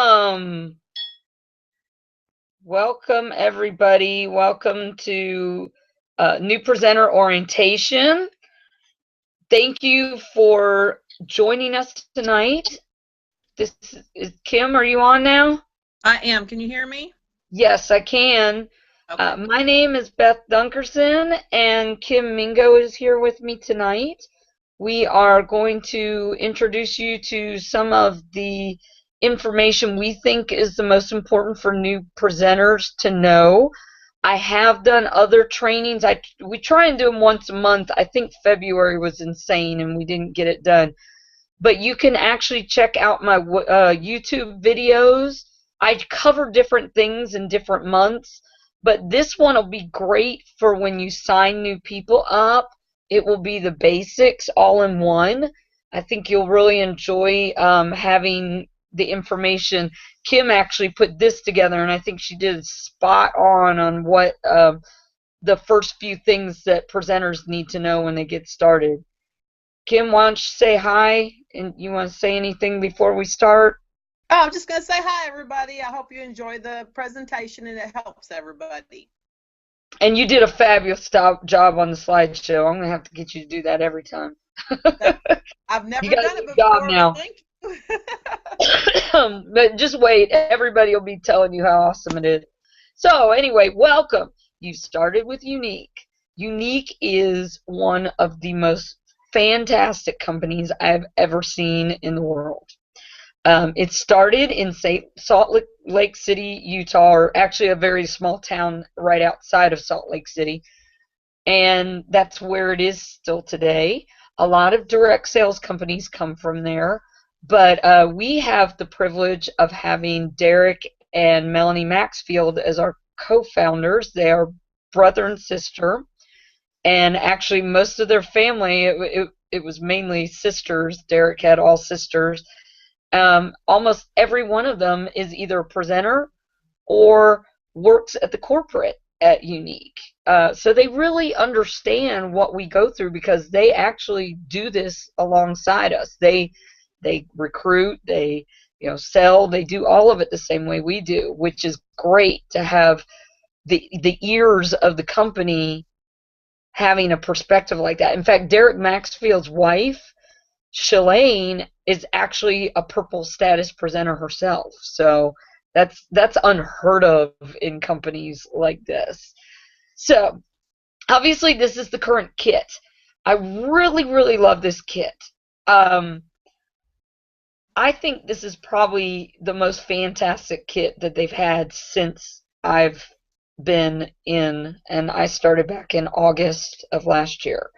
Welcome everybody. Welcome to new presenter orientation. Thank you for joining us tonight. This is Kim. Are you on now? I am. Can you hear me? Yes, I can. Okay. My name is Beth Dunkerson, and Kim Mingo is here with me tonight. We are going to introduce you to some of the information we think is the most important for new presenters to know. I have done other trainings. We try and do them once a month. I think February was insane and we didn't get it done. But you can actually check out my YouTube videos. I cover different things in different months, but this one will be great for when you sign new people up. It will be the basics all in one. I think you'll really enjoy having the information. Kim actually put this together, and I think she did spot on what the first few things that presenters need to know when they get started. Kim, why don't you say hi? And you want to say anything before we start? Oh, I'm just going to say hi, everybody. I hope you enjoy the presentation and it helps everybody. And you did a fabulous job on the slideshow. I'm going to have to get you to do that every time. I've never You got done a it new job before, now. but thank you. But just wait. Everybody will be telling you how awesome it is. So anyway, welcome. You started with Unique. Unique is one of the most fantastic companies I've ever seen in the world. It started in Salt Lake City, Utah, or actually a very small town right outside of Salt Lake City, and that's where it is still today. A lot of direct sales companies come from there, but we have the privilege of having Derek and Melanie Maxfield as our co-founders. They are brother and sister, and actually most of their family, it was mainly sisters. Derek had all sisters. Almost every one of them is either a presenter or works at the corporate at Unique. So they really understand what we go through because they actually do this alongside us. They recruit, they sell, they do all of it the same way we do, which is great to have the ears of the company having a perspective like that. In fact, Derek Maxfield's wife, Shalane, is actually a purple status presenter herself. So that's unheard of in companies like this. So obviously this is the current kit. I really, really love this kit. I think this is probably the most fantastic kit that they've had since I've been in, and I started back in August of last year.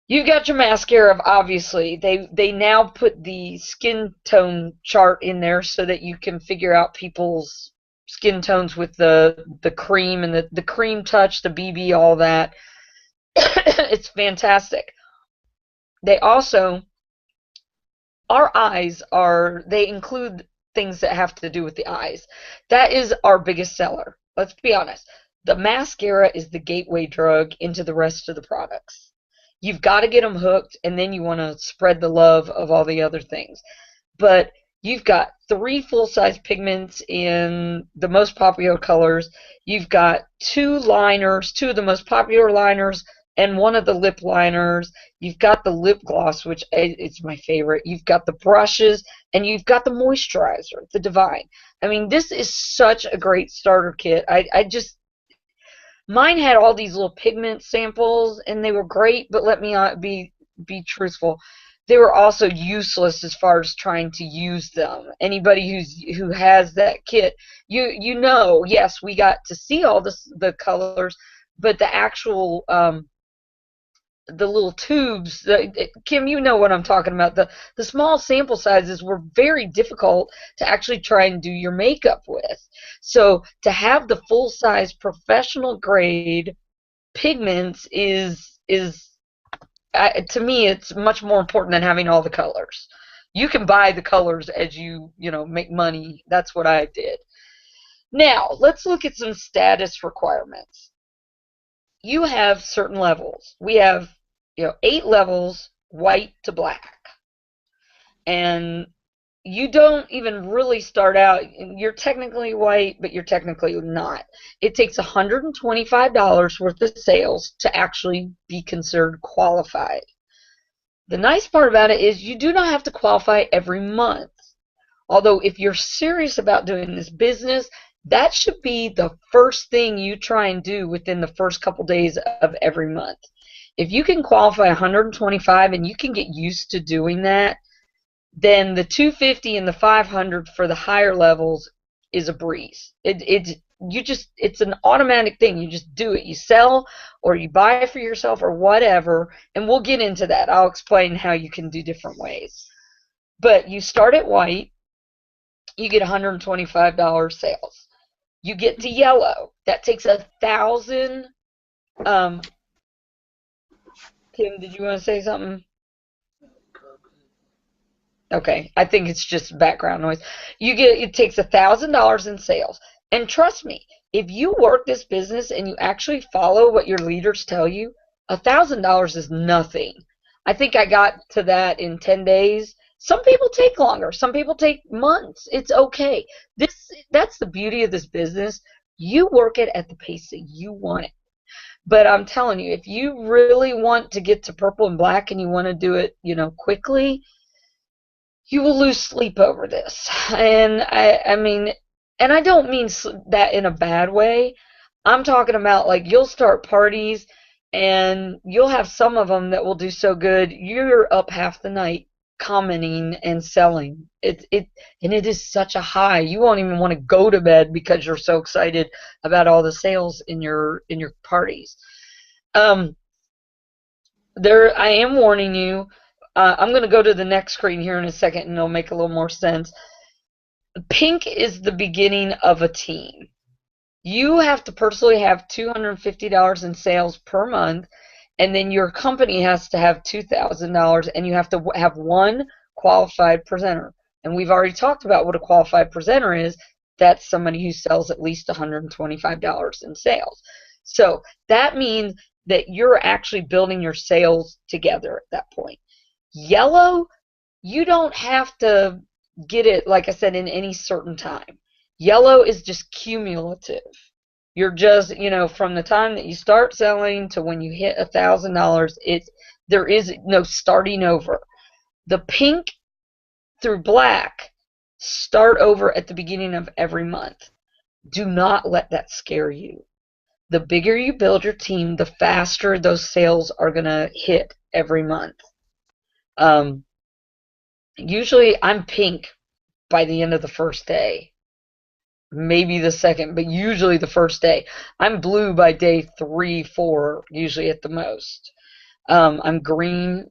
You got your mascara, obviously. They now put the skin tone chart in there so that you can figure out people's skin tones with the cream and the cream touch, the BB, all that. It's fantastic. They also, our eyes are, they include things that have to do with the eyes. That is our biggest seller. Let's be honest. The mascara is the gateway drug into the rest of the products. You've got to get them hooked, and then you want to spread the love of all the other things. But you've got 3 full-size pigments in the most popular colors. You've got 2 liners, 2 of the most popular liners, and 1 of the lip liners. You've got the lip gloss, which is my favorite. You've got the brushes, and you've got the moisturizer, the Divine. I mean, this is such a great starter kit. I just, mine had all these little pigment samples, and they were great, but let me be truthful. They were also useless as far as trying to use them. Anybody who has that kit, you know, yes, we got to see all the colors, but the actual the little tubes, Kim, you know what I'm talking about. The small sample sizes were very difficult to actually try and do your makeup with. So to have the full size professional grade pigments is to me, it's much more important than having all the colors. You can buy the colors as you know, make money. That's what I did. Now let's look at some status requirements. You have certain levels. We have 8 levels, white to black. And you don't even really start out. You're technically white, but you're technically not. It takes $125 worth of sales to actually be considered qualified. The nice part about it is you do not have to qualify every month. Although, if you're serious about doing this business, that should be the first thing you try and do within the first couple days of every month. If you can qualify 125 and you can get used to doing that, then the 250 and the 500 for the higher levels is a breeze. It's an automatic thing. You just do it. You sell or you buy for yourself or whatever, and we'll get into that. I'll explain how you can do different ways. But you start at white, you get $125 sales. You get to yellow. That takes 1,000. Kim, did you want to say something? Okay, I think it's just background noise. It takes $1,000 in sales. And trust me, if you work this business and you actually follow what your leaders tell you, $1,000 is nothing. I think I got to that in 10 days. Some people take longer. Some people take months. It's okay. That's the beauty of this business. You work it at the pace that you want it. But I'm telling you, if you really want to get to purple and black and you want to do it, quickly, you will lose sleep over this. And I mean, and I don't mean that in a bad way. I'm talking about, like, you'll start parties and you'll have some of them that will do so good you're up half the night commenting and selling. It is such a high. You won't even want to go to bed because you're so excited about all the sales in your parties. Um, I am warning you. I'm going to go to the next screen here in a second, and it'll make a little more sense. Pink is the beginning of a team. You have to personally have $250 in sales per month, and then your company has to have $2,000, and you have to have one qualified presenter. And we've already talked about what a qualified presenter is. That's somebody who sells at least $125 in sales. So that means that you're actually building your sales together at that point. Yellow, you don't have to get it, like I said, in any certain time. Yellow is just cumulative. You're just, from the time that you start selling to when you hit $1,000, there is no starting over. The pink through black start over at the beginning of every month. Do not let that scare you. The bigger you build your team, the faster those sales are going to hit every month. Usually I'm pink by the end of the first day, maybe the second, but usually the first day. I'm blue by day 3, 4, usually at the most. I'm green.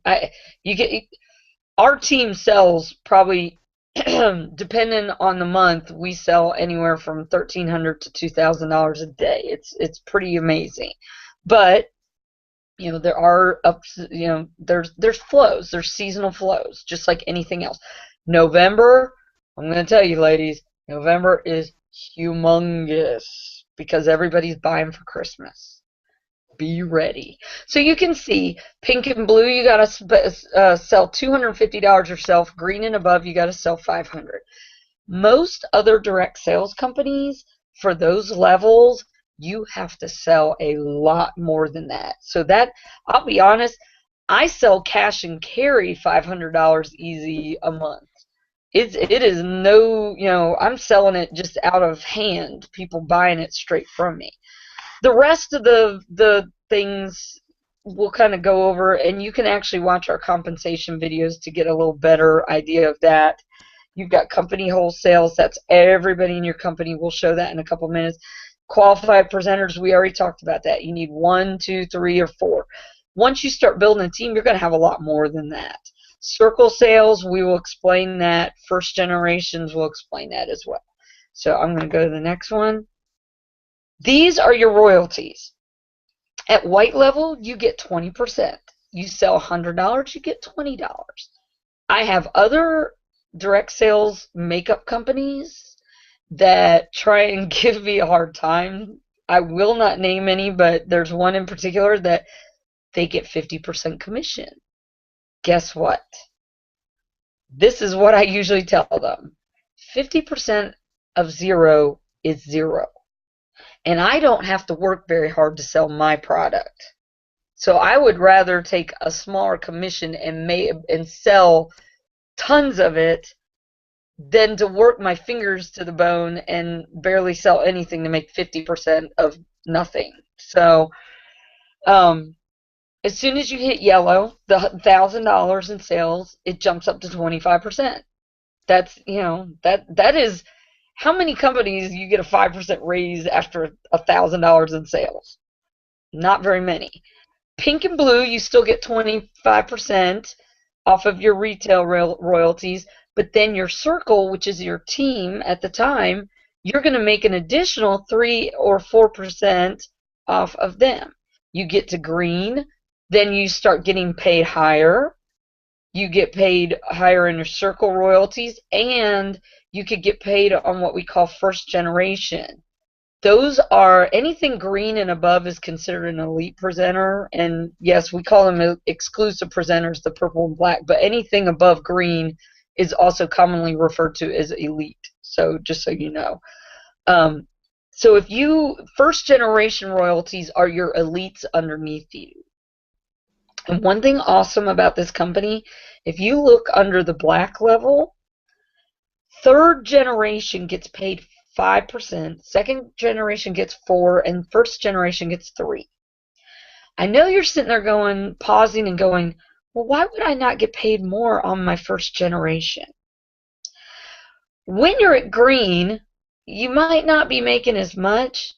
Our team sells probably, depending on the month, we sell anywhere from $1,300 to $2,000 a day. It's pretty amazing, but there are ups. There's flows. There's seasonal flows, just like anything else. November, I'm going to tell you, ladies, November is humongous because everybody's buying for Christmas. Be ready. So you can see pink and blue, you got to sell $250 yourself. Green and above, you got to sell $500. Most other direct sales companies, for those levels, you have to sell a lot more than that. So that, I'll be honest, I sell cash and carry $500 easy a month. It is no, I'm selling it just out of hand, people buying it straight from me. The rest of the things we'll kind of go over, and you can actually watch our compensation videos to get a little better idea of that. You've got company wholesales. That's everybody in your company. We'll show that in a couple minutes. Qualified presenters, we already talked about that. You need 1, 2, 3, or 4. Once you start building a team, you're going to have a lot more than that. Circle sales, we will explain that. First generations, we'll explain that as well. So I'm going to go to the next one. These are your royalties. At white level, you get 20%. You sell $100, you get $20. I have other direct sales makeup companies that try and give me a hard time. I will not name any, but there's one in particular that they get 50% commission. Guess what? This is what I usually tell them. 50% of zero is zero. And I don't have to work very hard to sell my product. So I would rather take a smaller commission and sell tons of it than to work my fingers to the bone and barely sell anything to make 50% of nothing. So, um, as soon as you hit yellow, the $1,000 in sales, it jumps up to 25%. That's, that is how many companies you get a 5% raise after $1,000 in sales? Not very many. Pink and blue, you still get 25% off of your retail royalties, but then your circle, which is your team at the time, you're going to make an additional 3 or 4% off of them. You get to green, then you start getting paid higher. You get paid higher in your circle royalties, and you could get paid on what we call first generation. Those are anything green and above is considered an elite presenter, and yes, we call them exclusive presenters, the purple and black, but anything above green is also commonly referred to as elite. So just so you know. So if you first generation royalties are your elites underneath you. And one thing awesome about this company, if you look under the black level, third generation gets paid 5%, second generation gets 4%, and first generation gets 3%. I know you're sitting there going, pausing and going, well, why would I not get paid more on my first generation? When you're at green, you might not be making as much,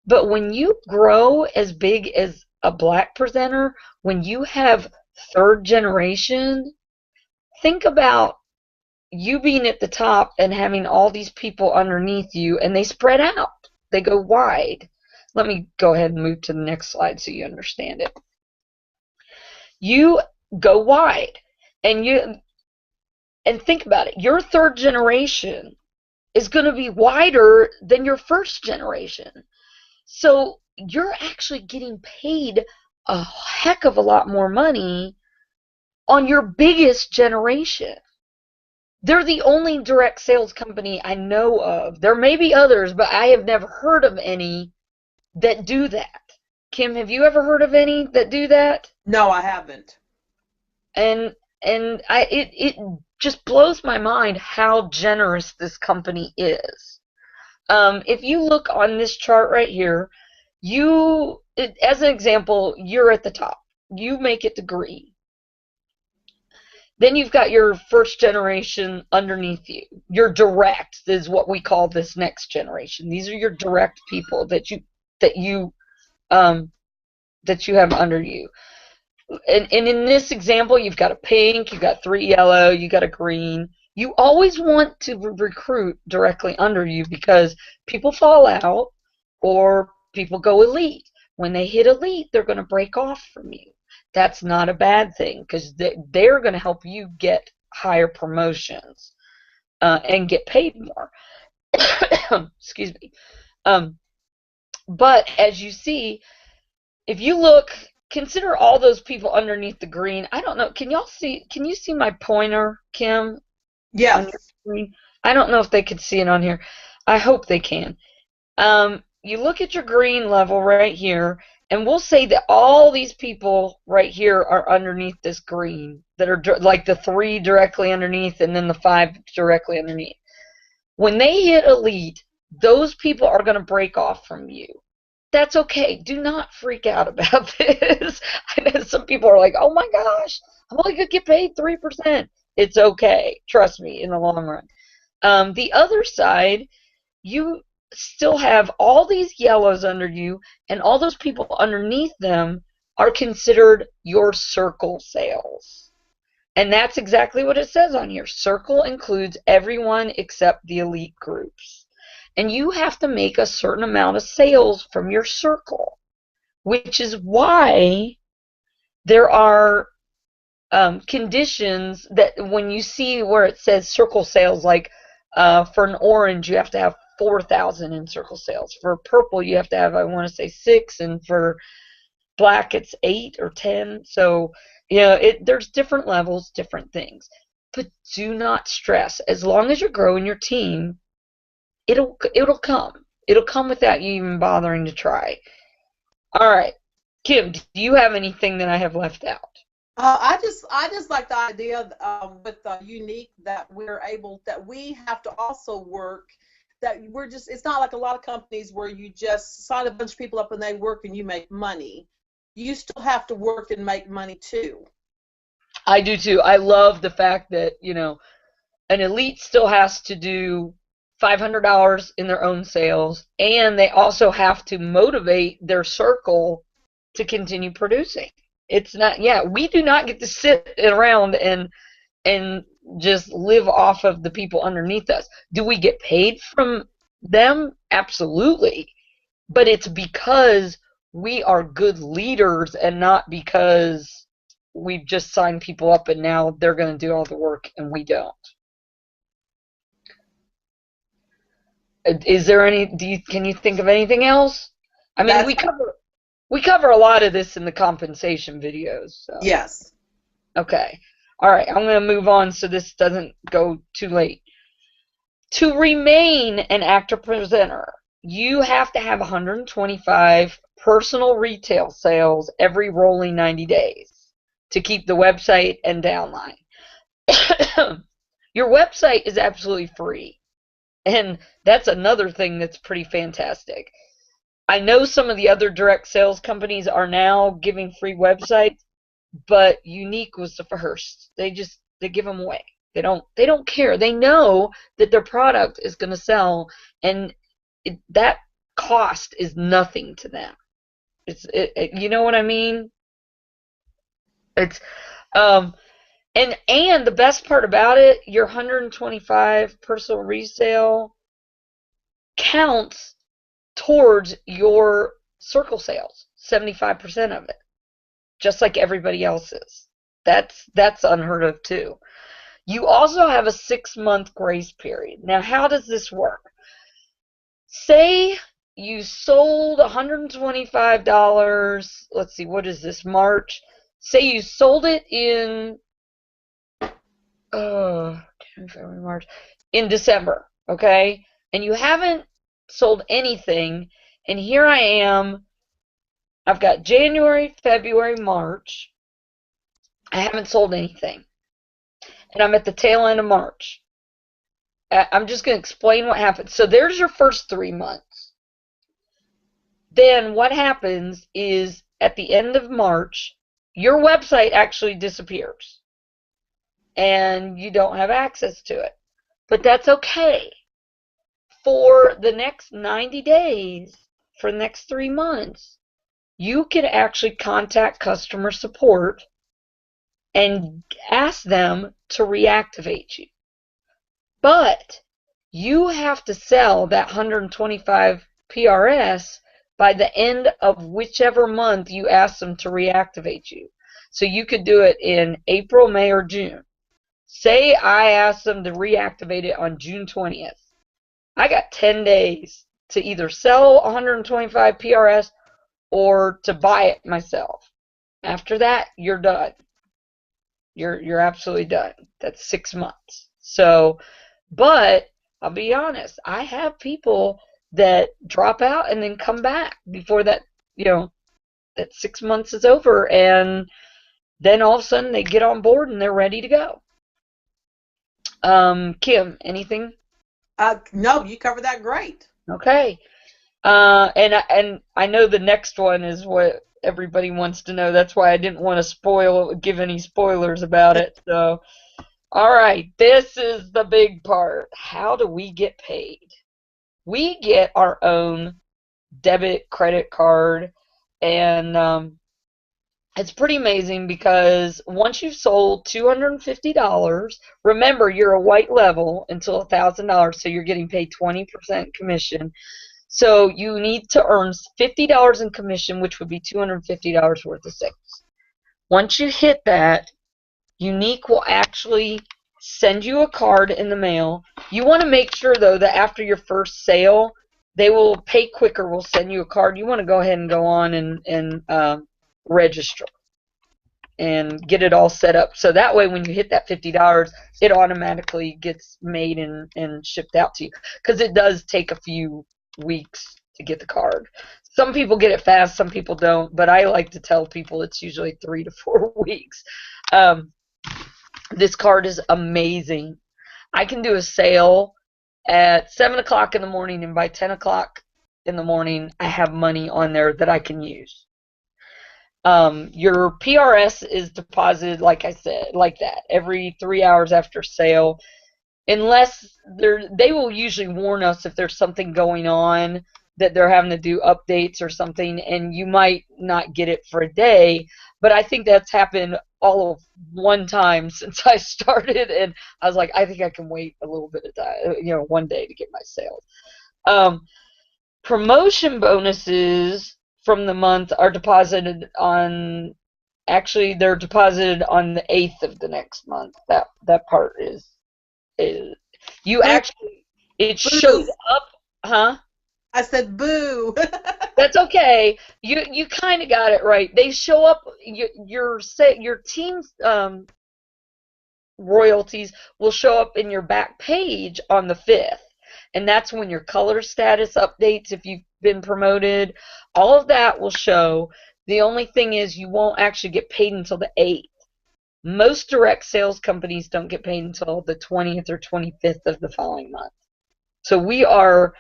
but when you grow as big as a black presenter, when you have third generation, think about you being at the top and having all these people underneath you, and they spread out. They go wide. Let me go ahead and move to the next slide so you understand it. You go wide, and think about it. Your third generation is going to be wider than your first generation. So you're actually getting paid a heck of a lot more money on your biggest generation. They're the only direct sales company I know of. There may be others, but I have never heard of any that do that. Kim, have you ever heard of any that do that? No, I haven't. And it just blows my mind how generous this company is. If you look on this chart right here, as an example, you're at the top. You make it to green. Then you've got your first generation underneath you. Your direct is what we call this next generation. These are your direct people that you have under you. And in this example, you've got a pink, you've got 3 yellow, you got a green. You always want to recruit directly under you because people fall out or people go elite. When they hit elite, they're going to break off from you. That's not a bad thing because they're going to help you get higher promotions and get paid more. Excuse me. But as you see, if you look, consider all those people underneath the green. I don't know. Can you see my pointer, Kim, on your Yes. screen? I don't know if they could see it on here. I hope they can. You look at your green level right here, and we'll say that all these people right here are underneath this green, that are like the 3 directly underneath and then the 5 directly underneath. When they hit elite, those people are going to break off from you. That's okay. Do not freak out about this. I know some people are like, oh my gosh, I'm only going to get paid 3%. It's okay. Trust me, in the long run. The other side, you still have all these yellows under you, and all those people underneath them are considered your circle sales. And that's exactly what it says on here. Circle includes everyone except the elite groups. And you have to make a certain amount of sales from your circle, which is why there are conditions that when you see where it says circle sales, like for an orange, you have to have 4,000 in circle sales. For purple, you have to have, I want to say 6, and for black, it's 8 or 10. So, there's different levels, different things. But do not stress. As long as you're growing your team, it'll come. It'll come without you even bothering to try. All right. Kim, do you have anything that I have left out? I just like the idea with Unique that we're able that we have to also work. That we're just it's not like a lot of companies where you just sign a bunch of people up and they work and you make money. You still have to work and make money too. I do too. I love the fact that, an elite still has to do $500 in their own sales, and they also have to motivate their circle to continue producing. It's not, yeah, we do not get to sit around and just live off of the people underneath us. Do we get paid from them? Absolutely. But it's because we are good leaders and not because we've just signed people up and now they're going to do all the work and we don't. Is there any, can you think of anything else? I mean, That's we cover a lot of this in the compensation videos. So. yes. Okay. All right. I'm going to move on so this doesn't go too late. To remain an active presenter, you have to have 125 personal retail sales every rolling 90 days to keep the website and downline. Your website is absolutely free. And that's another thing that's pretty fantastic. I know some of the other direct sales companies are now giving free websites, but Unique was the first. They give them away. They don't care. They know that their product is going to sell, and that cost is nothing to them. You know what I mean? It's and the best part about it, your 125 personal resale counts towards your circle sales, 75% of it, just like everybody else's. That's unheard of too. You also have a 6-month grace period. Now, how does this work? Say you sold $125. Let's see, what is this, March? Say you sold it in February, March, in December, okay? And you haven't sold anything, and here I am. I've got January, February, March. I haven't sold anything, and I'm at the tail end of March. I'm just going to explain what happened. So there's your first 3 months. Then what happens is at the end of March, your website actually disappears, and you don't have access to it. But that's okay. For the next 90 days, for the next 3 months, you can actually contact customer support and ask them to reactivate you. But you have to sell that 125 PRS by the end of whichever month you ask them to reactivate you. So you could do it in April, May, or June. Say I asked them to reactivate it on June 20th. I got 10 days to either sell 125 PRS or to buy it myself. After that, you're done. You're absolutely done. That's 6 months. So, but I'll be honest, I have people that drop out and then come back before that, that 6 months is over, and then all of a sudden they get on board and they're ready to go. Kim, anything? No, you covered that great. Okay. And I know the next one is what everybody wants to know. That's why I didn't want to give any spoilers about it. So, all right, this is the big part. How do we get paid? We get our own debit credit card, and it's pretty amazing because once you've sold $250, remember you're a white level until $1,000, so you're getting paid 20% commission. So you need to earn $50 in commission, which would be $250 worth of sales. Once you hit that, Unique will actually send you a card in the mail. You want to make sure, though, that after your first sale, they will pay quicker. Will send you a card. You want to go ahead and go on and register. and get it all set up. So that way when you hit that $50, it automatically gets made and shipped out to you. Because it does take a few weeks to get the card. Some people get it fast, some people don't, but I like to tell people it's usually 3 to 4 weeks. Um, this card is amazing. I can do a sale at 7 o'clock in the morning, and by 10 o'clock in the morning, I have money on there that I can use. Your PRS is deposited, like I said, like that, every 3 hours after sale, unless they will usually warn us if there's something going on that they're having to do updates or something, and you might not get it for a day. But I think that's happened all of one time since I started, and I was like, I think I can wait a little bit of time, one day to get my sales. Um, Promotion bonuses from the month are deposited on, actually they're deposited on the 8th of the next month. That part is you Boo. actually, it shows Boo. up, huh? I said boo. That's okay. You kind of got it right. They show up, your team's royalties will show up in your back page on the 5th. And that's when your color status updates, if you've been promoted. All of that will show. The only thing is you won't actually get paid until the 8th. Most direct sales companies don't get paid until the 20th or 25th of the following month. So we're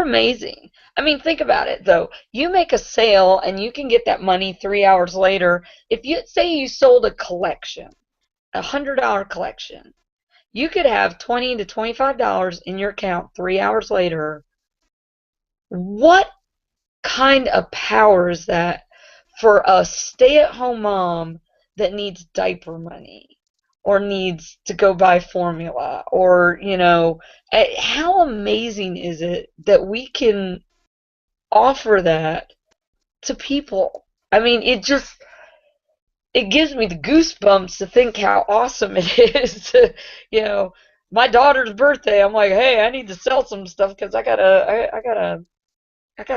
amazing. I mean, think about it though. You make a sale and you can get that money 3 hours later. If you say you sold a collection, $100 collection, you could have $20 to $25 in your account 3 hours later. What kind of power is that for a stay-at-home mom that needs diaper money or needs to go buy formula, or how amazing is it that we can offer that to people? I mean, it gives me the goosebumps to think how awesome it is to, you know, my daughter's birthday. I'm like, hey, I need to sell some stuff because I got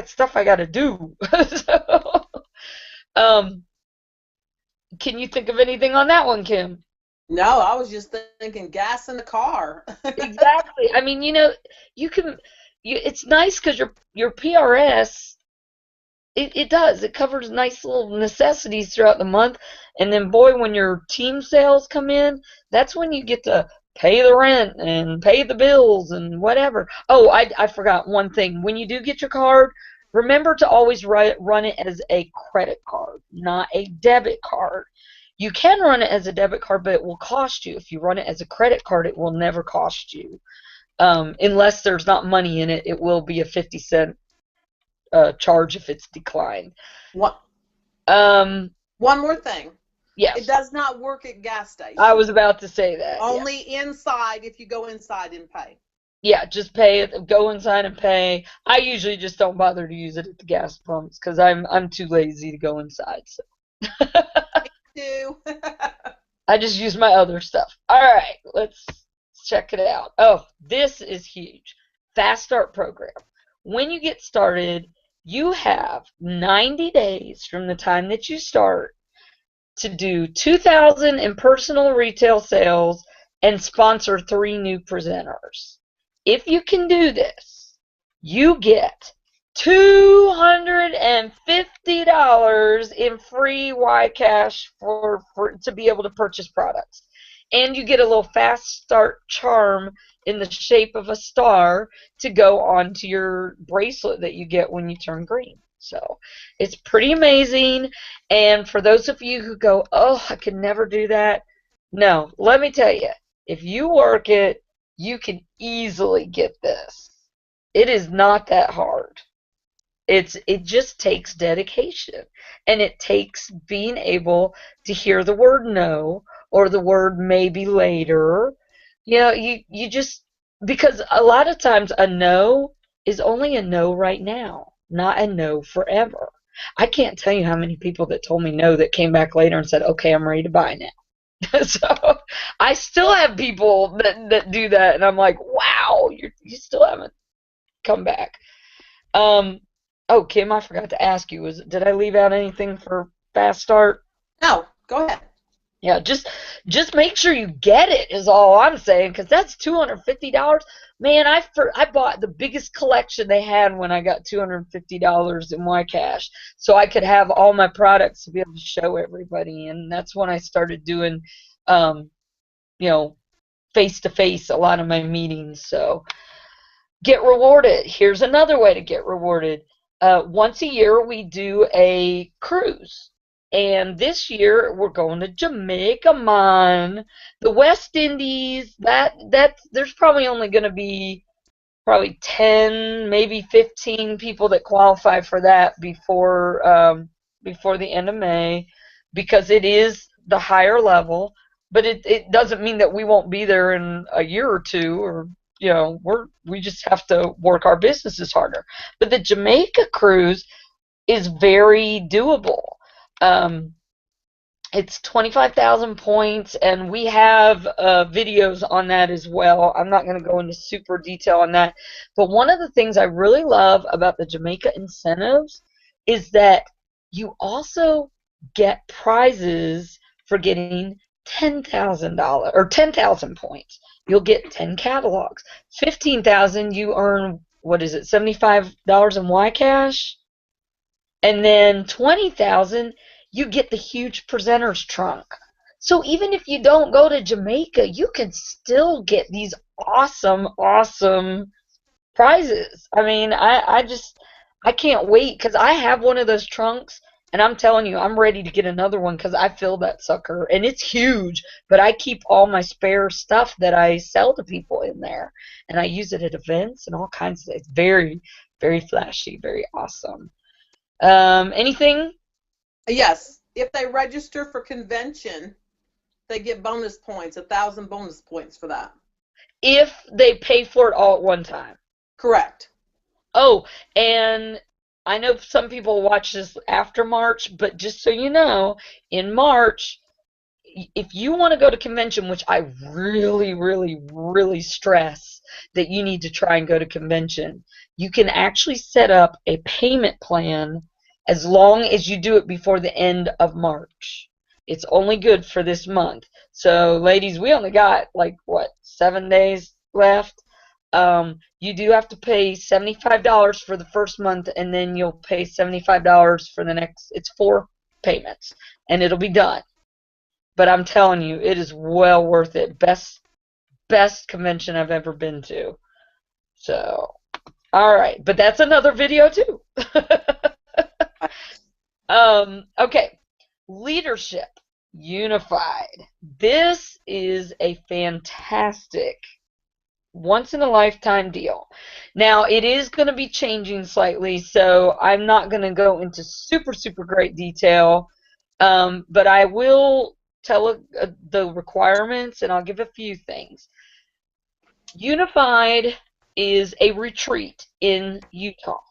stuff I gotta do. So, um, can you think of anything on that one, Kim? No, I was just thinking gas in the car. Exactly. I mean, you can, it's nice because your PRS, it does. It covers nice little necessities throughout the month. And then, boy, when your team sales come in, that's when you get to pay the rent and pay the bills and whatever. Oh, I forgot one thing. When you do get your card, remember to always run it as a credit card, not a debit card. You can run it as a debit card, but it will cost you. If you run it as a credit card, it will never cost you. Unless there's not money in it, it will be a 50-cent charge if it's declined. One, Um, one more thing. It yes, does not work at gas I stations. was about to say that. Yeah, Only inside if you go inside and pay. yeah, just pay it. Go inside and pay. I usually just don't bother to use it at the gas pumps because I'm too lazy to go inside. So Do. I just use my other stuff. All right, let's check it out. Oh, this is huge. Fast Start program. When you get started, you have 90 days from the time that you start to do 2,000 in personal retail sales and sponsor 3 new presenters. If you can do this, you get $250 in free Y Cash for to be able to purchase products. And you get a little fast start charm in the shape of a star to go onto your bracelet that you get when you turn green. So it's pretty amazing. And for those of you who go, oh, I could never do that, no, let me tell you, if you work it, you can easily get this. It is not that hard. It just takes dedication, and it takes being able to hear the word no or the word maybe later. You just, because a lot of times a no is only a no right now, not a no forever. I can't tell you how many people that told me no that came back later and said, okay, I'm ready to buy now. So I still have people that do that, and I'm like, wow, you still haven't come back. Um, oh, Kim, I forgot to ask you, did I leave out anything for fast start? No, go ahead. Yeah, just make sure you get it is all I'm saying, because that's $250. Man, I bought the biggest collection they had when I got $250 in my cash, so I could have all my products to be able to show everybody, and that's when I started doing, um, you know, face to face a lot of my meetings. So get rewarded. Here's another way to get rewarded. Once a year, we do a cruise. And this year, we're going to Jamaica, man. The West Indies, there's probably only going to be probably 10, maybe 15 people that qualify for that before the end of May, because it is the higher level. But it doesn't mean that we won't be there in a year or two, or we just have to work our businesses harder. But the Jamaica cruise is very doable. Um, it's 25,000 points, and we have videos on that as well. I'm not going to go into super detail on that. But one of the things I really love about the Jamaica incentives is that you also get prizes for getting $10,000 or 10,000 points. You'll get 10 catalogs. 15,000, you earn, what is it, $75 in Y cash? And then 20,000, you get the huge presenter's trunk. So even if you don't go to Jamaica, you can still get these awesome, awesome prizes. I mean, I can't wait, because I have one of those trunks, and I'm telling you, I'm ready to get another one, because I fill that sucker, and it's huge. But I keep all my spare stuff that I sell to people in there, and I use it at events and all kinds of. It's very, very flashy, very awesome. Anything? Yes, if they register for convention, they get bonus points, 1,000 bonus points for that. If they pay for it all at one time. Correct. Oh, and I know some people watch this after March, but just so you know, in March, if you want to go to convention, which I really, really, really stress that you need to try and go to convention, you can actually set up a payment plan as long as you do it before the end of March. It's only good for this month. So, ladies, we only got like, what, 7 days left? You do have to pay $75 for the first month, and then you'll pay $75 for the next. It's 4 payments, and it'll be done. But I'm telling you, it is well worth it. Best convention I've ever been to. So, all right, but that's another video too. Okay, leadership unified. This is a fantastic once in a lifetime deal. Now, it is going to be changing slightly, so I'm not going to go into super, super great detail, but I will tell the requirements, and I'll give a few things. Unified is a retreat in Utah,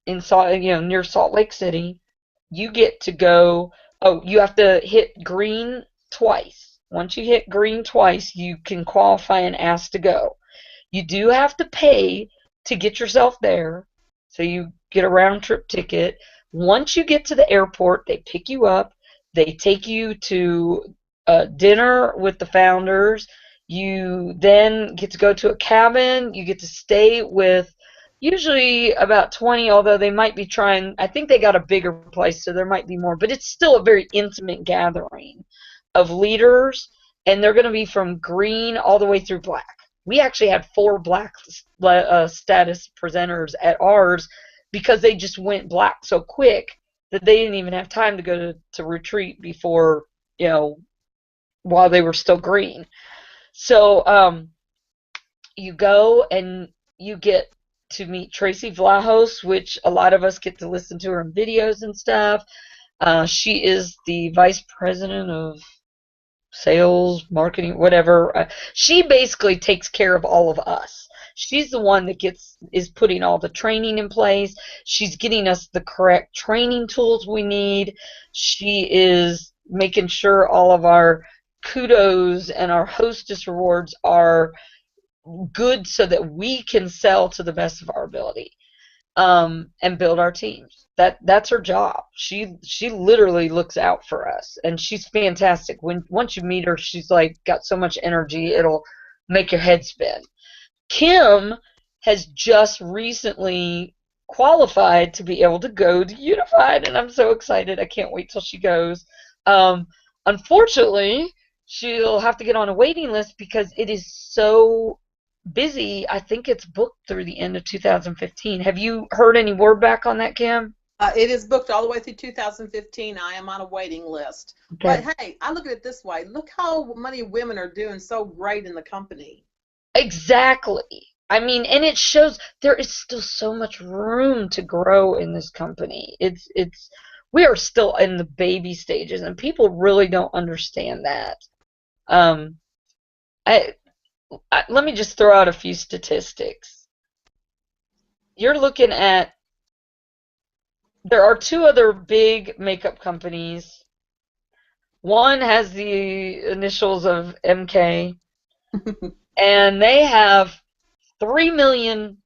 in near Salt Lake City. You get to go. Oh, you have to hit green twice. Once you hit green twice, you can qualify and ask to go. You do have to pay to get yourself there, so you get a round trip ticket. Once you get to the airport, they pick you up. They take you to dinner with the founders. You then get to go to a cabin. You get to stay with usually about 20, although they might be trying. I think they got a bigger place, so there might be more, but it's still a very intimate gathering of leaders, and they're going to be from green all the way through black. We actually had 4 black status presenters at ours, because they just went black so quick that they didn't even have time to go to retreat before, while they were still green. So you go and you get to meet Tracy Vlahos, which a lot of us get to listen to her in videos and stuff. She is the vice president of sales, marketing, whatever. She basically takes care of all of us. She's the one that is putting all the training in place. She's getting us the correct training tools we need. She is making sure all of our kudos and our hostess rewards are good, so that we can sell to the best of our ability. and build our teams. That's her job. She literally looks out for us, and she's fantastic. When once you meet her, she's like got so much energy, it'll make your head spin. Kim has just recently qualified to be able to go to Unified, and I'm so excited. I can't wait till she goes. Um, Unfortunately, she'll have to get on a waiting list because it is so busy. I think it's booked through the end of 2015. Have you heard any word back on that, Kim? It is booked all the way through 2015. I am on a waiting list. But Okay. hey, I look at it this way. Look how many women are doing so great in the company. Exactly. I mean, and it shows there is still so much room to grow in this company. It's we are still in the baby stages, and people really don't understand that. Um, I, Let me just throw out a few statistics. You're looking at there are two other big makeup companies. One has the initials of MK, and they have 3 million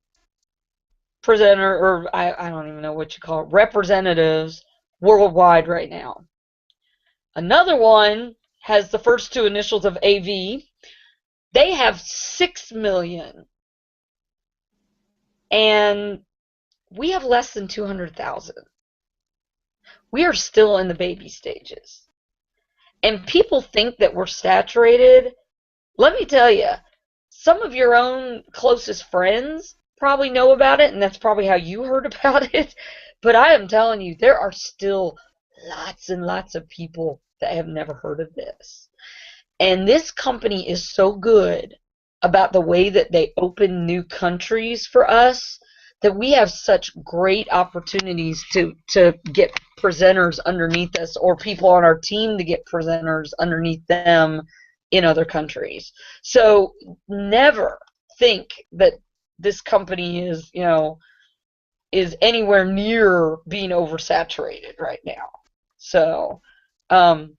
presenter, or I don't even know what you call it, representatives worldwide right now. Another one has the first two initials of AV. They have 6 million, and we have less than 200,000. We are still in the baby stages. And people think that we're saturated. Let me tell you, some of your own closest friends probably know about it, and that's probably how you heard about it. But I am telling you, there are still lots and lots of people that have never heard of this. And this company is so good about the way that they open new countries for us that we have such great opportunities to get presenters underneath us, or people on our team to get presenters underneath them in other countries. So never think that this company is, is anywhere near being oversaturated right now. So, um,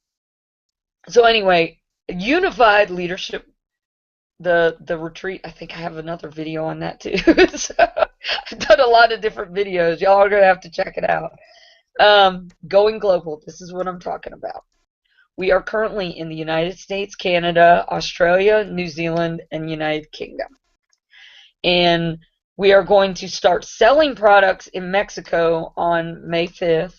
so anyway, unified leadership, the retreat. I think I have another video on that too. So I've done a lot of different videos. Y'all are gonna have to check it out. Going global. This is what I'm talking about. We are currently in the United States, Canada, Australia, New Zealand, and United Kingdom. And we are going to start selling products in Mexico on May 5th.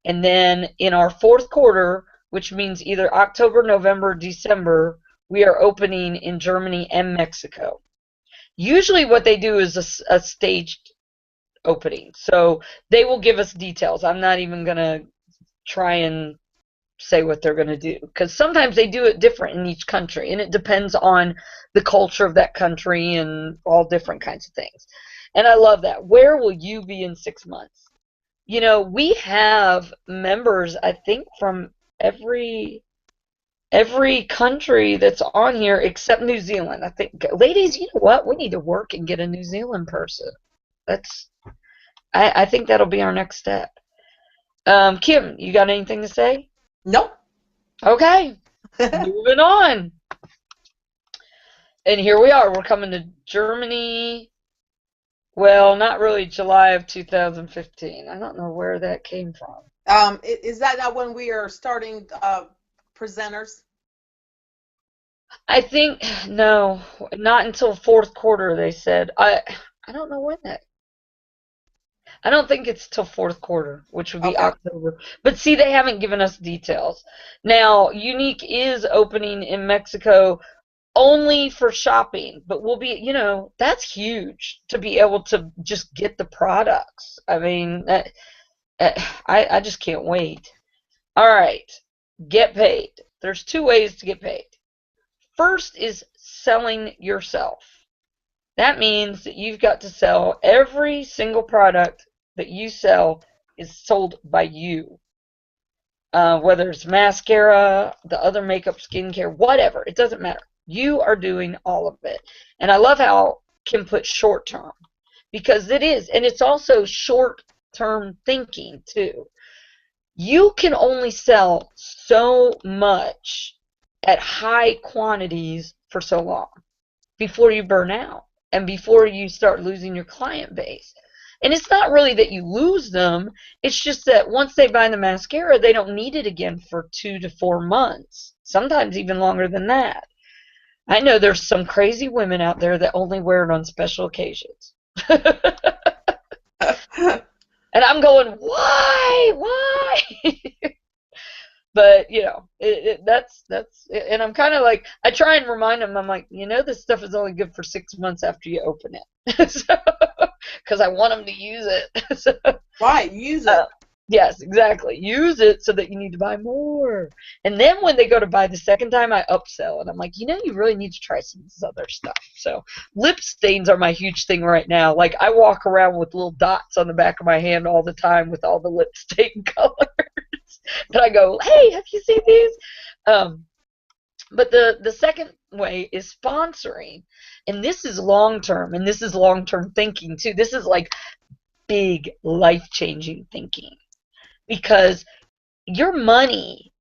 And then in our fourth quarter, which means either October, November, December, we are opening in Germany and Mexico. Usually what they do is a staged opening. So they will give us details. I'm not even going to try and say what they're going to do, because sometimes they do it different in each country, and it depends on the culture of that country and all different kinds of things. And I love that. Where will you be in 6 months? We have members, I think, from every country that's on here except New Zealand. I think, ladies, you know what? We need to work and get a New Zealand person. That's I think that'll be our next step. Kim, you got anything to say? Nope. Okay, moving on. And here we are. We're coming to Germany. Well, not really July of 2015. I don't know where that came from. Is that not when we are starting presenters? I think no, not until fourth quarter, they said. I don't know when that. I don't think it's till fourth quarter, which would be Okay. October. But see, they haven't given us details. Now, Unique is opening in Mexico only for shopping, but we'll be, that's huge to be able to just get the products. I mean, I just can't wait. All right, get paid. There's two ways to get paid. First is selling yourself. That means that you've got to sell every single product that you sell is sold by you. Whether it's mascara, the other makeup, skincare, whatever, it doesn't matter. You are doing all of it. And I love how Kim put short term, because it is. And it's also short term thinking, too. You can only sell so much at high quantities for so long before you burn out and before you start losing your client base. And it's not really that you lose them. It's just that once they buy the mascara, they don't need it again for 2 to 4 months, sometimes even longer than that. I know there's some crazy women out there that only wear it on special occasions. And I'm going, why? Why? But that's and I'm kind of like, I try and remind them. I'm like, this stuff is only good for 6 months after you open it, so, because I want them to use it. So, Right, use it. yes, exactly. Use it so that you need to buy more. And then when they go to buy the second time, I upsell, and I'm like, you really need to try some of this other stuff. So lip stains are my huge thing right now. Like, I walk around with little dots on the back of my hand all the time with all the lip stain colors. And I go, hey, have you seen these? But the second way is sponsoring. And this is long term, and this is long term thinking too. This is like big life changing thinking, because your money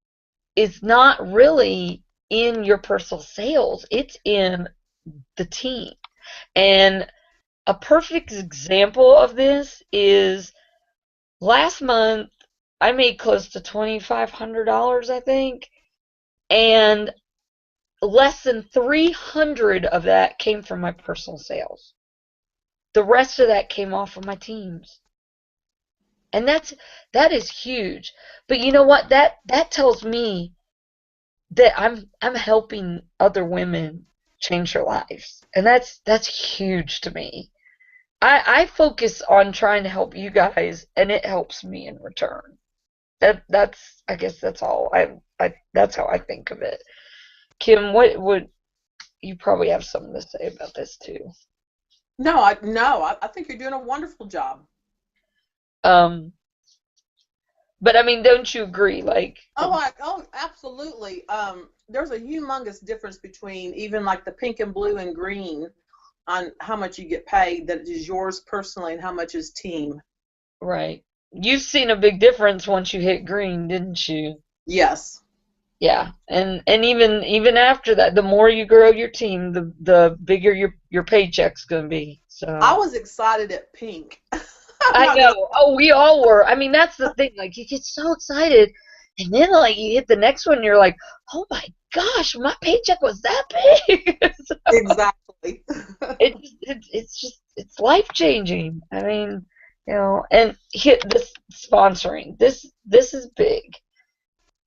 is not really in your personal sales, it's in the team. And a perfect example of this is last month I made close to $2,500, I think, and less than 300 of that came from my personal sales. The rest of that came off of my teams. And that is huge. But you know what? That tells me that I'm helping other women change their lives. And that's huge to me. I focus on trying to help you guys, and it helps me in return. That's I guess that's all I that's how I think of it. Kim, what would you probably have something to say about this too? No, I think you're doing a wonderful job. Um, but I mean, don't you agree? Like, Oh, absolutely. There's a humongous difference between even like the pink and blue and green on how much you get paid that is yours personally and how much is team. right. You've seen a big difference once you hit green, didn't you? Yes. Yeah. And even after that, the more you grow your team, the bigger your paycheck's gonna be. I So was excited at pink. I'm I not gonna. know. Oh, we all were. I mean, that's the thing. Like, you get so excited, and then like you hit the next one, and you're like, oh my gosh, my paycheck was that big. So Exactly. it's just it's life changing. I mean, and hit this sponsoring. This is big.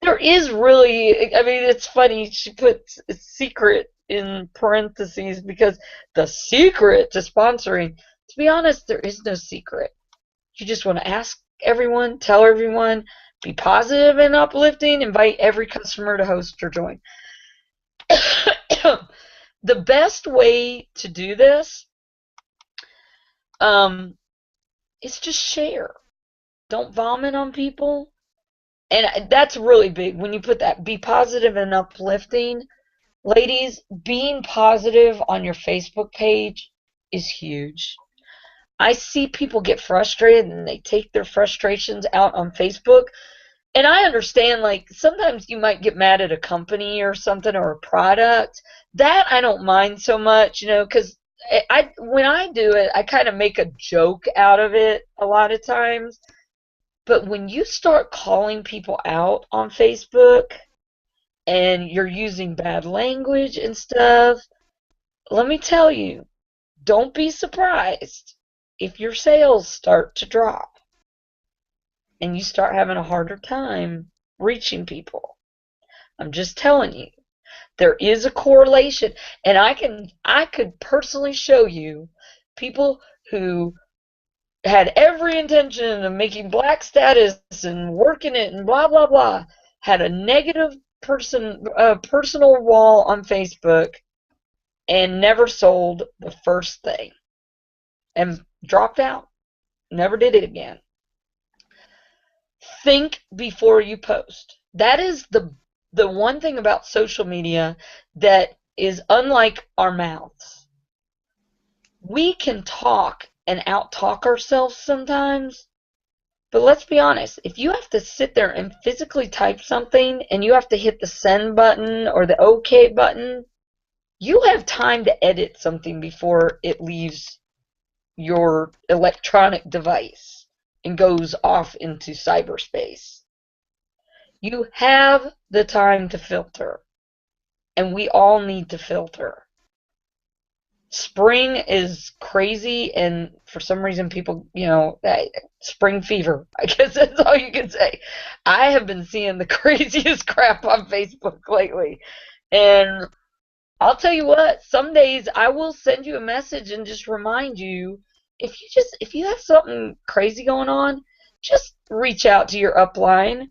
There is really. I mean, it's funny. She puts secret in parentheses because the secret to sponsoring. To be honest, there is no secret. You just want to ask everyone, tell everyone, be positive and uplifting, invite every customer to host or join. The best way to do this um, is just share. Don't vomit on people. And that's really big when you put that. Be positive and uplifting. Ladies, being positive on your Facebook page is huge. I see people get frustrated and they take their frustrations out on Facebook. And I understand, like, sometimes you might get mad at a company or something or a product. That I don't mind so much, because when I do it, I kind of make a joke out of it a lot of times. But when you start calling people out on Facebook and you're using bad language and stuff, let me tell you, don't be surprised if your sales start to drop and you start having a harder time reaching people. I'm just telling you, there is a correlation, and I could personally show you people who had every intention of making black status and working it and blah blah blah, had a negative personal wall on Facebook and never sold the first thing and dropped out, never did it again. Think before you post. That is the one thing about social media that is unlike our mouths. We can talk and out-talk ourselves sometimes, but let's be honest. If you have to sit there and physically type something and you have to hit the send button or the OK button, you have time to edit something before it leaves your electronic device and goes off into cyberspace. You have the time to filter, and we all need to filter. Spring is crazy, and for some reason people, spring fever, I guess that's all you can say. I have been seeing the craziest crap on Facebook lately, and I'll tell you what, some days I will send you a message and just remind you, if you have something crazy going on, just reach out to your upline,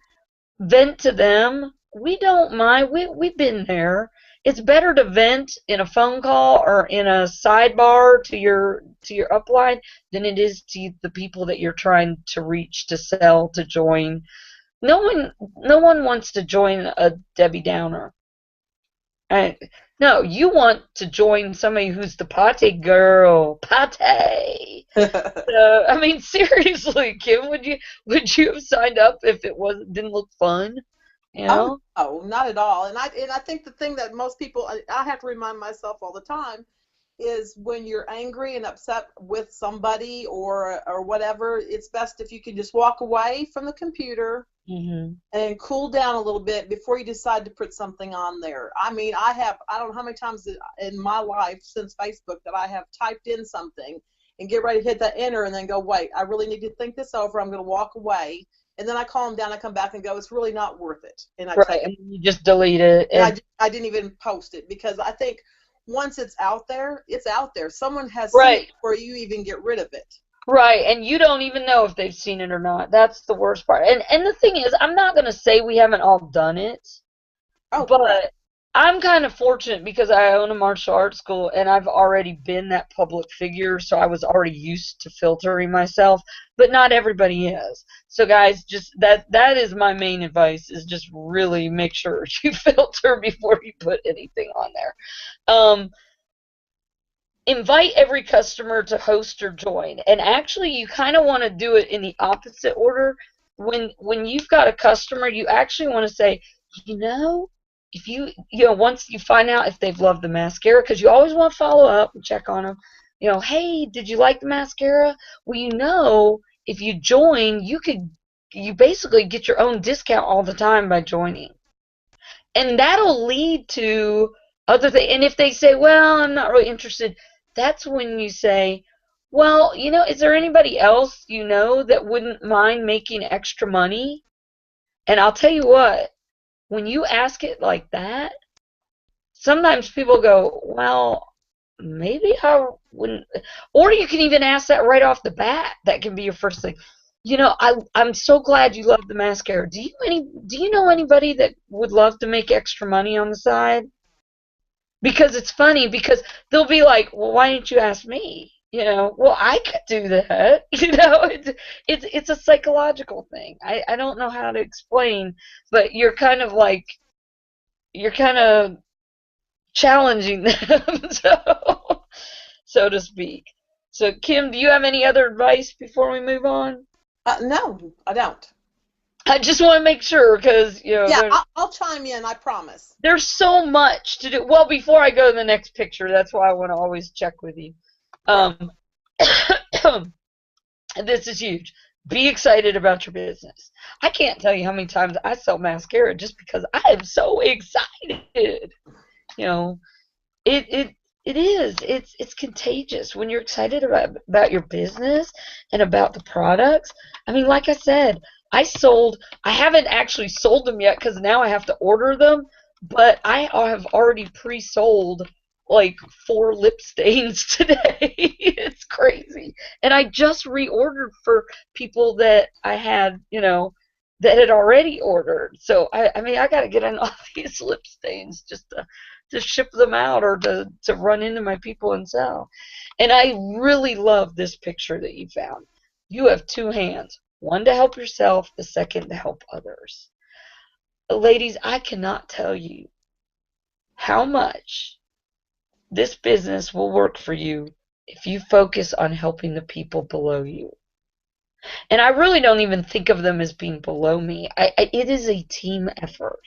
vent to them. We don't mind. We've been there. It's better to vent in a phone call or in a sidebar to your upline than it is to the people that you're trying to reach, to sell, to join. No one wants to join a Debbie Downer. I, no, you want to join somebody who's the pate girl. Pate. I mean, seriously, Kim, would you have signed up if it didn't look fun? You Oh know? no, not at all. And I think the thing that most people, I have to remind myself all the time, is when you're angry and upset with somebody or whatever, it's best if you can just walk away from the computer Hmm. and cool down a little bit before you decide to put something on there. I mean, I don't know how many times in my life since Facebook that I have typed in something and get ready to hit that enter and then go, wait, I really need to think this over. I'm going to walk away. And then I calm down, I come back and go, it's really not worth it. And I Right, take it. and you just delete it, And and I didn't even post it because I think once it's out there, it's out there. Someone has seen it right, before you even get rid of it. right, and you don't even know if they've seen it or not. That's the worst part. And the thing is, I'm not gonna say we haven't all done it, Oh, correct. but I'm kind of fortunate because I own a martial arts school and I've already been that public figure, so I was already used to filtering myself, but not everybody is. So guys, just that is my main advice, is just really make sure you filter before you put anything on there. Invite every customer to host or join. And actually, you kind of want to do it in the opposite order. When you've got a customer, you actually want to say, you know, if once you find out if they've loved the mascara, because you always want to follow up and check on them. Hey, did you like the mascara? Well, if you join, you basically get your own discount all the time by joining, and that'll lead to other things. And if they say, well, I'm not really interested, that's when you say, well, is there anybody else that wouldn't mind making extra money? And I'll tell you what, when you ask it like that, sometimes people go, well, maybe I wouldn't. Or you can even ask that right off the bat. That can be your first thing. I'm so glad you love the mascara. Do you know anybody that would love to make extra money on the side? Because it's funny, because they'll be like, well, why didn't you ask me? Well, I could do that. It's a psychological thing. I don't know how to explain, but you're kind of challenging them, so to speak. So, Kim, do you have any other advice before we move on? No, I don't. I just want to make sure, because Yeah, I'll chime in, I promise. there's so much to do. Well, before I go to the next picture, that's why I want to always check with you. Right. Um, this is huge. Be excited about your business. I can't tell you how many times I sell mascara just because I am so excited. You know, it it it is. It's contagious when you're excited about your business and about the products. I mean, like I said, I haven't actually sold them yet because now I have to order them, but I have already pre-sold like 4 lip stains today. It's crazy. And I just reordered for people that I had, that had already ordered. So I mean, I got to get in all these lip stains just to ship them out, or to run into my people and sell. And I really love this picture that you found. You have 2 hands, one to help yourself, the second to help others. Ladies, I cannot tell you how much this business will work for you if you focus on helping the people below you. And I really don't even think of them as being below me. It is a team effort.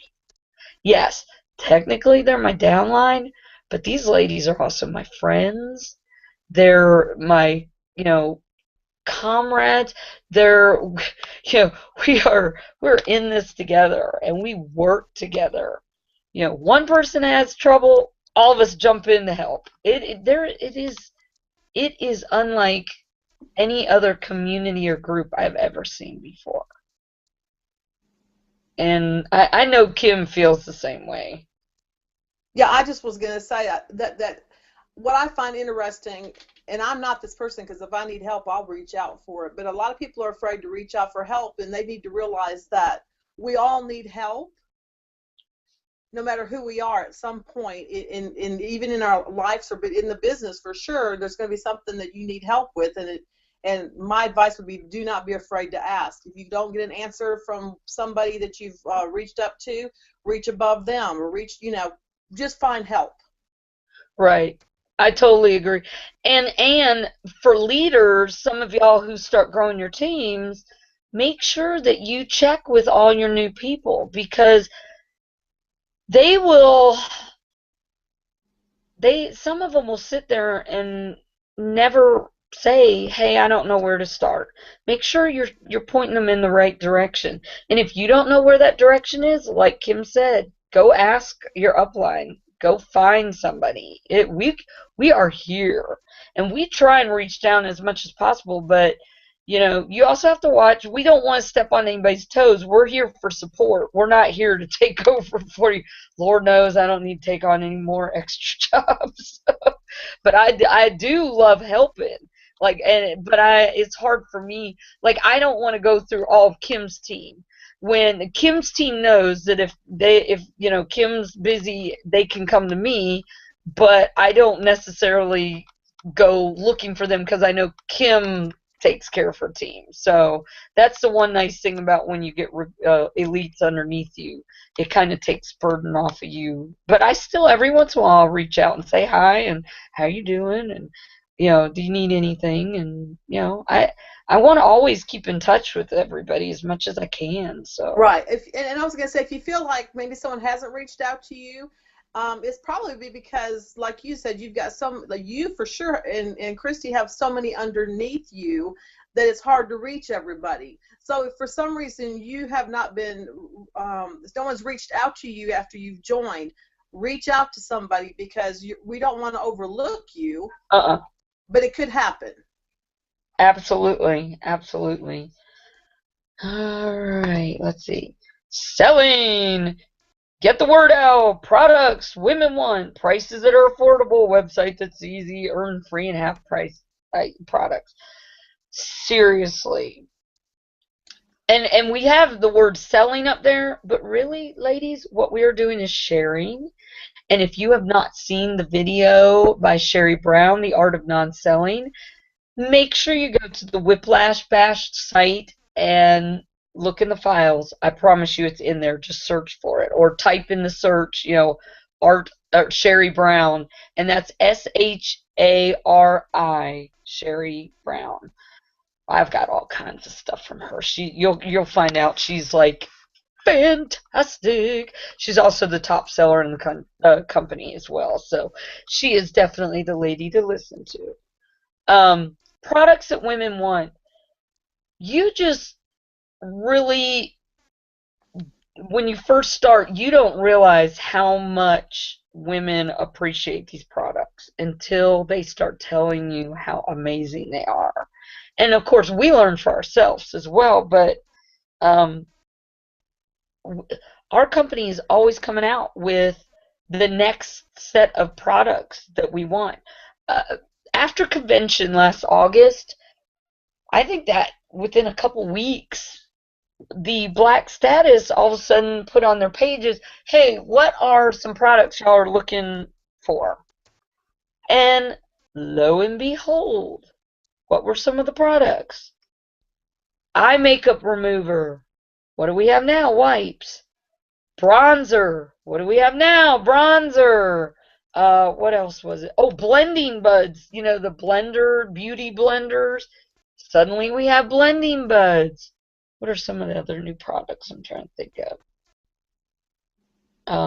Yes, technically they're my downline, but these ladies are also my friends. They're my you know, comrades. They're, you know, we're in this together and we work together. You know, one person has trouble, all of us jump in to help. It is unlike any other community or group I've ever seen before. And I know Kim feels the same way. Yeah, I just was gonna say that what I find interesting, and I'm not this person because if I need help, I'll reach out for it. But a lot of people are afraid to reach out for help, and they need to realize that we all need help, no matter who we are. At some point, in even in our lives or in the business, for sure, there's going to be something that you need help with, and my advice would be do not be afraid to ask. If you don't get an answer from somebody that you've reached up to, reach above them or just find help. Right. I totally agree. And for leaders, some of y'all who start growing your teams, make sure that you check with all your new people because they will they some of them will sit there and never say, "Hey, I don't know where to start." Make sure you're pointing them in the right direction. And if you don't know where that direction is, like Kim said, go ask your upline. Go find somebody. We are here, and we try and reach down as much as possible, but you also have to watch. We don't want to step on anybody's toes. We're here for support. We're not here to take over for you. Lord knows I don't need to take on any more extra jobs. But I do love helping. But it's hard for me. Like, I don't want to go through all of Kim's team. When Kim's team knows that if Kim's busy, they can come to me, but I don't necessarily go looking for them because I know Kim takes care of her team. So that's the one nice thing about when you get elites underneath you. It kind of takes burden off of you. But I still, every once in a while, I'll reach out and say hi and how you doing, and do you need anything? And I want to always keep in touch with everybody as much as I can. So Right. And I was going to say, if you feel like maybe someone hasn't reached out to you, it's probably because, like you said, you've got like you for sure, and Christy have so many underneath you that it's hard to reach everybody. So if for some reason you have not been, if no one's reached out to you after you've joined, reach out to somebody because we don't want to overlook you, uh-uh. but it could happen. Absolutely. Absolutely. All right, let's see. Selling. Get the word out. Products women want. Prices that are affordable. Website that's easy. Earn free and half price products. Seriously. And we have the word selling up there, but really, ladies, what we are doing is sharing. And if you have not seen the video by Sherry Brown, The Art of Non-Selling, make sure you go to the Whiplash Bash site and look in the files. I promise you it's in there. Just search for it or type in the search, art Sherry Brown, and that's Shari, Sherry Brown. I've got all kinds of stuff from her. You'll find out she's like fantastic. She's also the top seller in the company as well. So she is definitely the lady to listen to. Products that women want. You just really, when you first start, you don't realize how much women appreciate these products until they start telling you how amazing they are. And of course, we learn for ourselves as well, but um, our company is always coming out with the next set of products that we want. Uh, After convention last August, I think that within a couple weeks, the Black Status all of a sudden put on their pages, hey, what are some products y'all are looking for? And lo and behold, what were some of the products? Eye makeup remover. What do we have now? Wipes. Bronzer. What do we have now? Bronzer. What else was it? Oh, blending buds. The blender, beauty blenders. Suddenly we have blending buds. What are some of the other new products I'm trying to think of?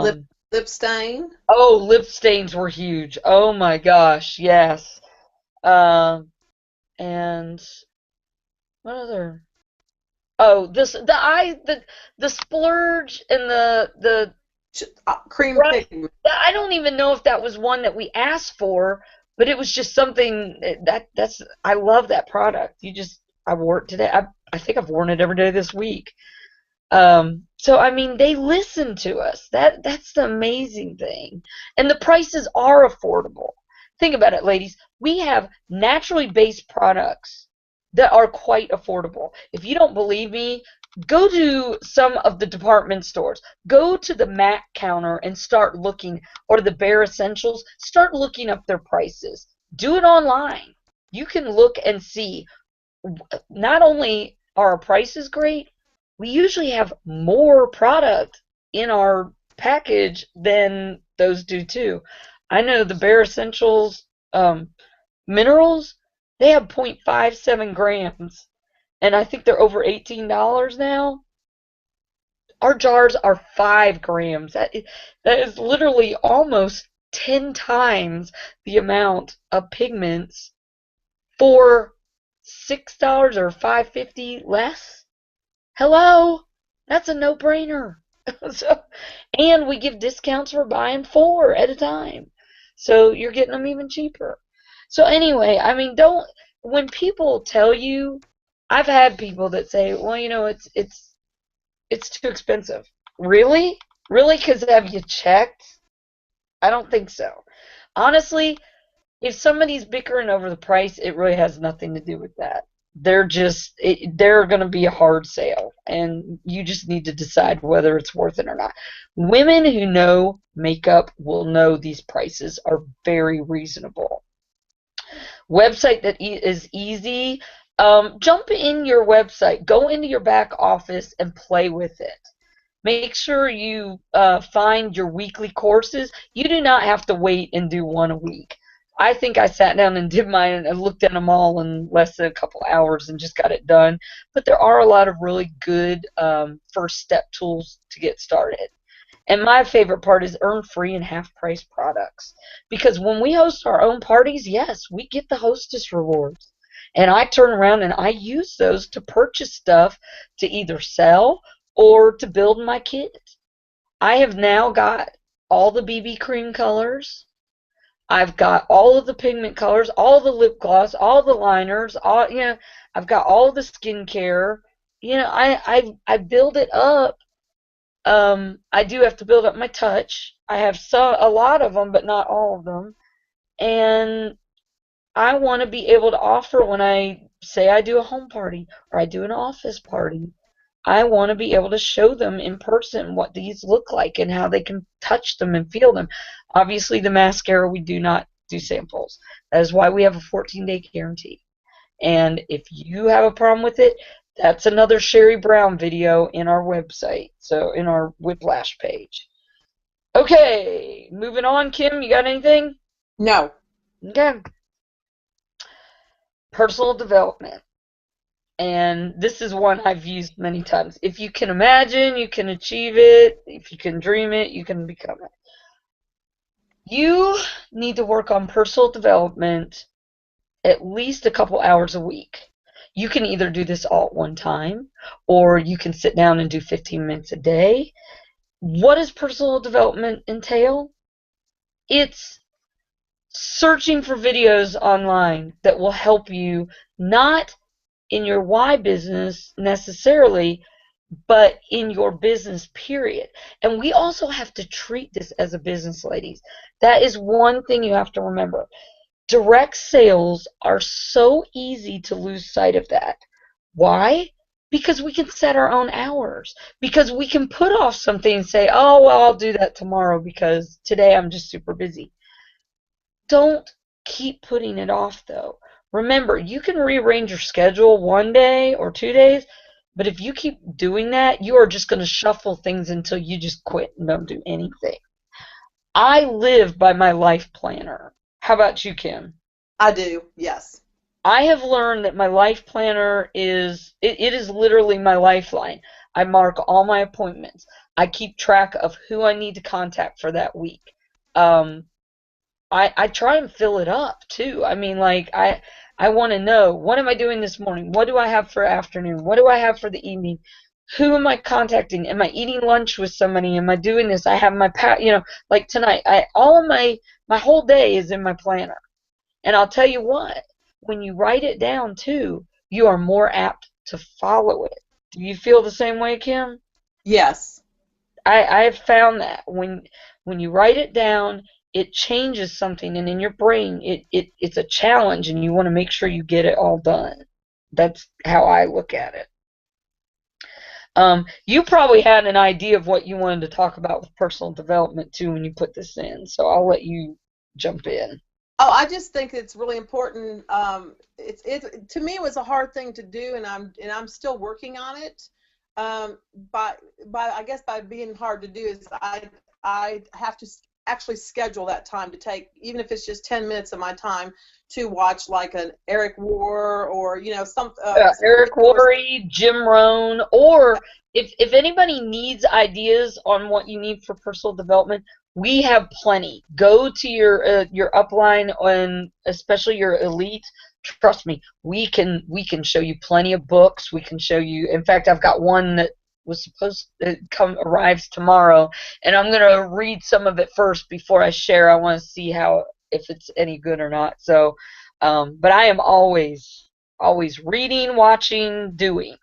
Lip Um, lip stain. oh, lip stains were huge. Oh my gosh, yes. Um, and what other? Oh, the splurge and the Cream right. pigment. I don't even know if that was one that we asked for, but it was just something that's I love that product. I wore it today. I think I've worn it every day this week. So I mean, they listen to us. That's the amazing thing. And the prices are affordable. Think about it, ladies. We have naturally based products that are quite affordable. If you don't believe me, go to some of the department stores. Go to the MAC counter and start looking, or the Bare Essentials, start looking up their prices. Do it online. You can look and see not only are our prices great, we usually have more product in our package than those do too. I know the Bare Essentials minerals, they have 0.57 grams, and I think they're over $18 now. Our jars are 5 grams. That is literally almost 10 times the amount of pigments for $6 or $5.50 less. Hello, that's a no-brainer. So, and we give discounts for buying 4 at a time, so you're getting them even cheaper. So anyway, I mean, don't when people tell you, I've had people that say, well, it's too expensive. Really? Really? Because have you checked? I don't think so. Honestly, if somebody's bickering over the price, it really has nothing to do with that. They're going to be a hard sale, and you just need to decide whether it's worth it or not. Women who know makeup will know these prices are very reasonable. Website that is easy. Jump in your website, go into your back office and play with it. Make sure you find your weekly courses. You do not have to wait and do one a week. I think I sat down and did mine and looked at them all in less than a couple hours and just got it done. But there are a lot of really good first step tools to get started. And my favorite part is earn free and half price products. Because when we host our own parties, yes, we get the hostess rewards. And I turn around and I use those to purchase stuff to either sell or to build my kit. I have now got all the BB cream colors. I've got all of the pigment colors, all the lip gloss, all the liners, I've got all the skincare. I build it up. I do have to build up my touch. I have a lot of them, but not all of them. And I want to be able to offer when I say I do a home party or I do an office party. I want to be able to show them in person what these look like and how they can touch them and feel them. Obviously, the mascara, we do not do samples. That is why we have a 14-day guarantee. And if you have a problem with it, that's another Sherry Brown video in our website, so in our Whiplash page. Okay, moving on. Kim, you got anything? No. Okay. Personal development. And this is one I've used many times. If you can imagine, you can achieve it. If you can dream it, you can become it. You need to work on personal development at least a couple hours a week. You can either do this all at one time, or you can sit down and do 15 minutes a day. What does personal development entail? It's searching for videos online that will help you not in your why business necessarily, but in your business period. And we also have to treat this as a business, ladies. That is one thing you have to remember. Direct sales are so easy to lose sight of that. Why? Because we can set our own hours. Because we can put off something and say, oh, well, I'll do that tomorrow because today I'm just super busy. Don't keep putting it off, though. Remember, you can rearrange your schedule one day or 2 days, but if you keep doing that, you are just going to shuffle things until you just quit and don't do anything. I live by my life planner. How about you, Kim? I do, yes. I have learned that my life planner it is literally my lifeline. I mark all my appointments. I keep track of who I need to contact for that week. I try and fill it up too. I mean, like I want to know, what am I doing this morning? What do I have for afternoon? What do I have for the evening? Who am I contacting? Am I eating lunch with somebody? Am I doing this? I have my like tonight, all of my whole day is in my planner. And I'll tell you what, when you write it down too, you are more apt to follow it. Do you feel the same way, Kim? Yes. I have found that when you write it down, it changes something, and in your brain, it's a challenge, and you want to make sure you get it all done. That's how I look at it. You probably had an idea of what you wanted to talk about with personal development too when you put this in, so I'll let you jump in. Oh, I just think it's really important. It to me it was a hard thing to do, and I'm still working on it. Um, by I guess by being hard to do is I have to actually schedule that time to take, even if it's just 10 minutes of my time to watch like an Eric War or some Eric Worre, Jim Rohn, or if anybody needs ideas on what you need for personal development, we have plenty. Go to your upline, and especially your elite. Trust me, we can show you plenty of books. We can show you. In fact, I've got one that was supposed to arrives tomorrow, and I'm gonna read some of it first before I share. I want to see how if it's any good or not. So, but I am always reading, watching, doing.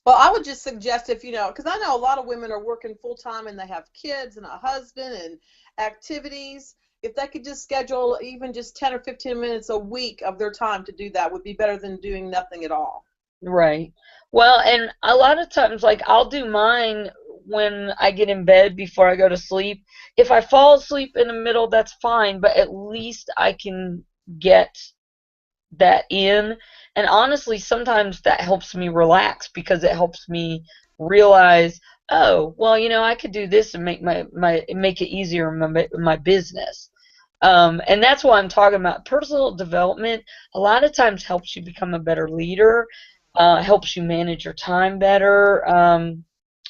Well, I would just suggest, if because I know a lot of women are working full time and they have kids and a husband and activities. If they could just schedule even just 10 or 15 minutes a week of their time to do that, would be better than doing nothing at all. Right. Well, and a lot of times, like, I'll do mine when I get in bed before I go to sleep. If I fall asleep in the middle, that's fine, but at least I can get that in. And honestly, sometimes that helps me relax because it helps me realize, oh, well, I could do this and make it easier in my business. And that's what I'm talking about. Personal development a lot of times helps you become a better leader, helps you manage your time better.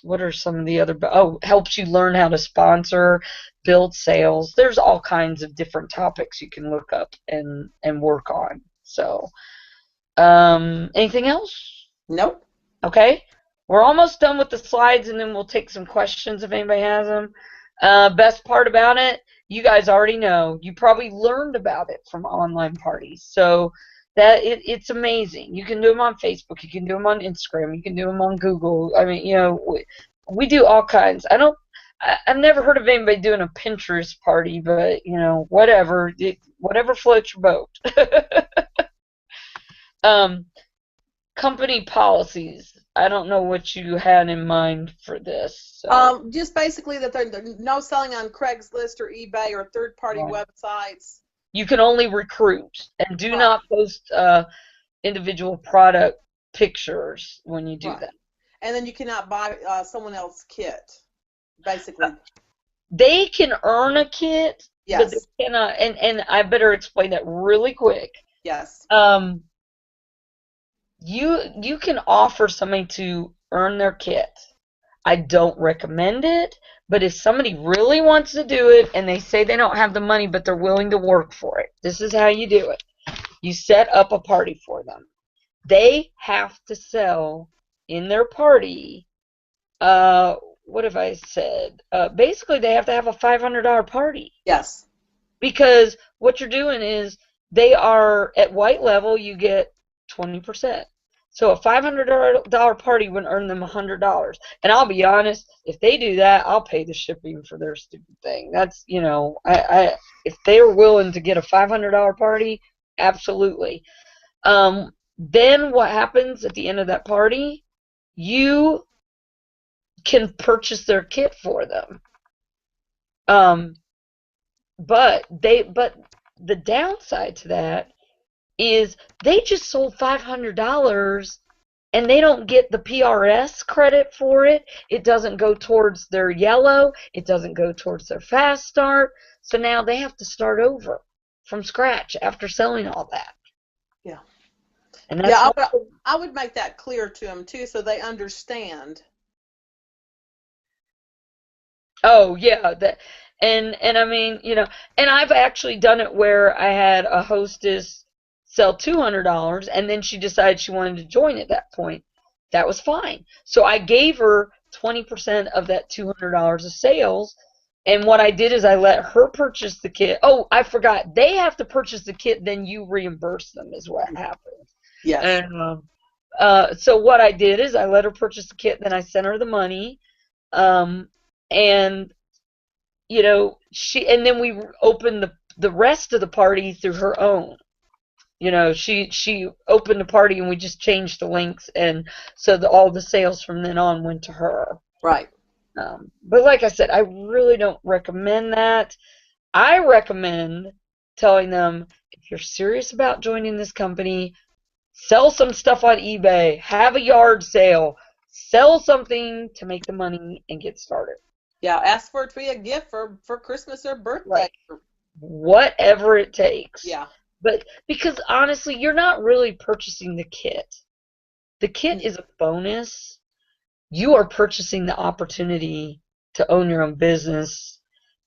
What are some of the other? Oh, helps you learn how to sponsor, build sales. There's all kinds of different topics you can look up and work on. So, anything else? Nope. Okay. We're almost done with the slides, and then we'll take some questions if anybody has them. Best part about it, you guys already know. You probably learned about it from online parties. So it's amazing. You can do them on Facebook. You can do them on Instagram. You can do them on Google. I mean, we do all kinds. I've never heard of anybody doing a Pinterest party, but whatever, whatever floats your boat. um, Company policies. I don't know what you had in mind for this. So. Just basically that there's no selling on Craigslist or eBay or third-party Right. websites. You can only recruit, and do Right. not post individual product pictures when you do Right. that. And then you cannot buy someone else's kit, basically. They can earn a kit, but they Yes. cannot. And I better explain that really quick. Yes. You can offer somebody to earn their kit. I don't recommend it, but if somebody really wants to do it and they say they don't have the money but they're willing to work for it, this is how you do it. You set up a party for them. They have to sell in their party, what have I said? Basically, they have to have a $500 party. Yes. Because what you're doing is they are at white level, you get 20%. So a $500 party would earn them $100. And I'll be honest, if they do that, I'll pay the shipping for their stupid thing. That's, if they're willing to get a $500 party, absolutely. Then what happens at the end of that party? You can purchase their kit for them. But the downside to that is they just sold $500 and they don't get the PRS credit for it. It doesn't go towards their yellow. It doesn't go towards their fast start. So now they have to start over from scratch after selling all that. Yeah. And that's I would make that clear to them too, so they understand. Oh yeah, and I mean, and I've actually done it where I had a hostess sell $200, and then she decided she wanted to join at that point. That was fine. So I gave her 20% of that $200 of sales. And what I did is I let her purchase the kit. Oh, I forgot. They have to purchase the kit, then you reimburse them is what happens. Yes. And so what I did is I let her purchase the kit, then I sent her the money. Um, and and then we opened the rest of the party through her own. She opened the party and we just changed the links, and so all the sales from then on went to her. Right. But like I said, I really don't recommend that. I recommend telling them, if you're serious about joining this company, sell some stuff on eBay, have a yard sale, sell something to make the money and get started. Yeah, ask for it to be a gift for Christmas or birthday. Right. Whatever it takes. Yeah. But because honestly, you're not really purchasing the kit. The kit is a bonus. You are purchasing the opportunity to own your own business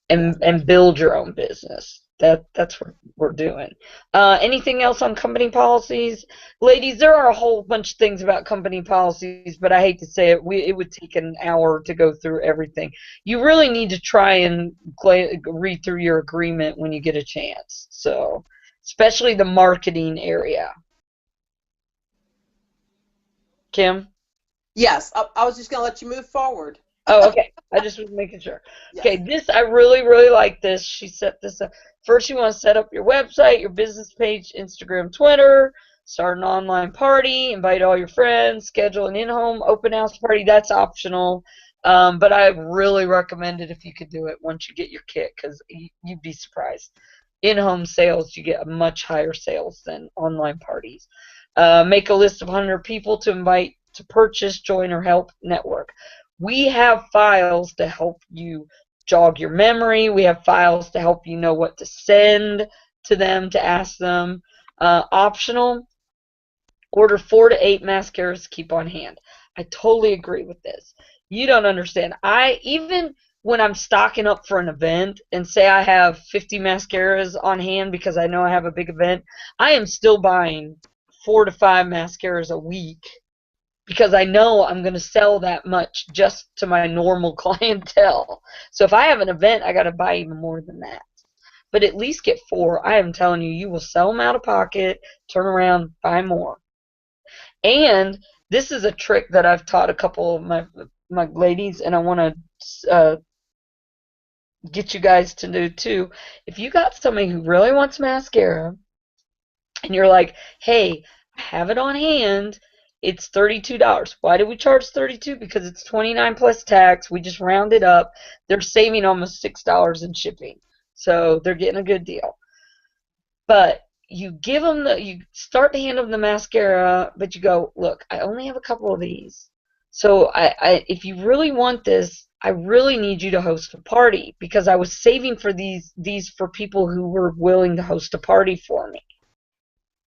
and build your own business. That's what we're doing. Anything else on company policies? Ladies, there are a whole bunch of things about company policies, but I hate to say it, it would take an hour to go through everything. You really need to try and read through your agreement when you get a chance. So, especially the marketing area. Kim? Yes, I was just going to let you move forward. Oh, okay. I just was making sure. Yes. Okay, this, I really, really like this. She set this up. First, you want to set up your website, your business page, Instagram, Twitter, start an online party, invite all your friends, schedule an in-home open house party. That's optional. But I really recommend it if you could do it once you get your kit, because you'd be surprised. In-home sales, you get a much higher sales than online parties. Make a list of 100 people to invite to purchase, join, or help network. We have files to help you jog your memory. We have files to help you know what to send to them, to ask them. Optional, order 4 to 8 mascaras to keep on hand. I totally agree with this. You don't understand. Even when I'm stocking up for an event and say I have 50 mascaras on hand because I know I have a big event, I am still buying 4 to 5 mascaras a week because I know I'm going to sell that much just to my normal clientele. So if I have an event, I got to buy even more than that. But at least get 4. I am telling you, you will sell them out of pocket, turn around, buy more. And this is a trick that I've taught a couple of my ladies, and I want to get you guys to do too. If you got somebody who really wants mascara, and you're like, hey, I have it on hand, it's $32. Why do we charge $32? Because it's $29 plus tax. We just round it up. They're saving almost $6 in shipping, so they're getting a good deal. But you give them you start to hand them the mascara, but you go, look, I only have a couple of these, so if you really want this, I really need you to host a party, because I was saving for these for people who were willing to host a party for me.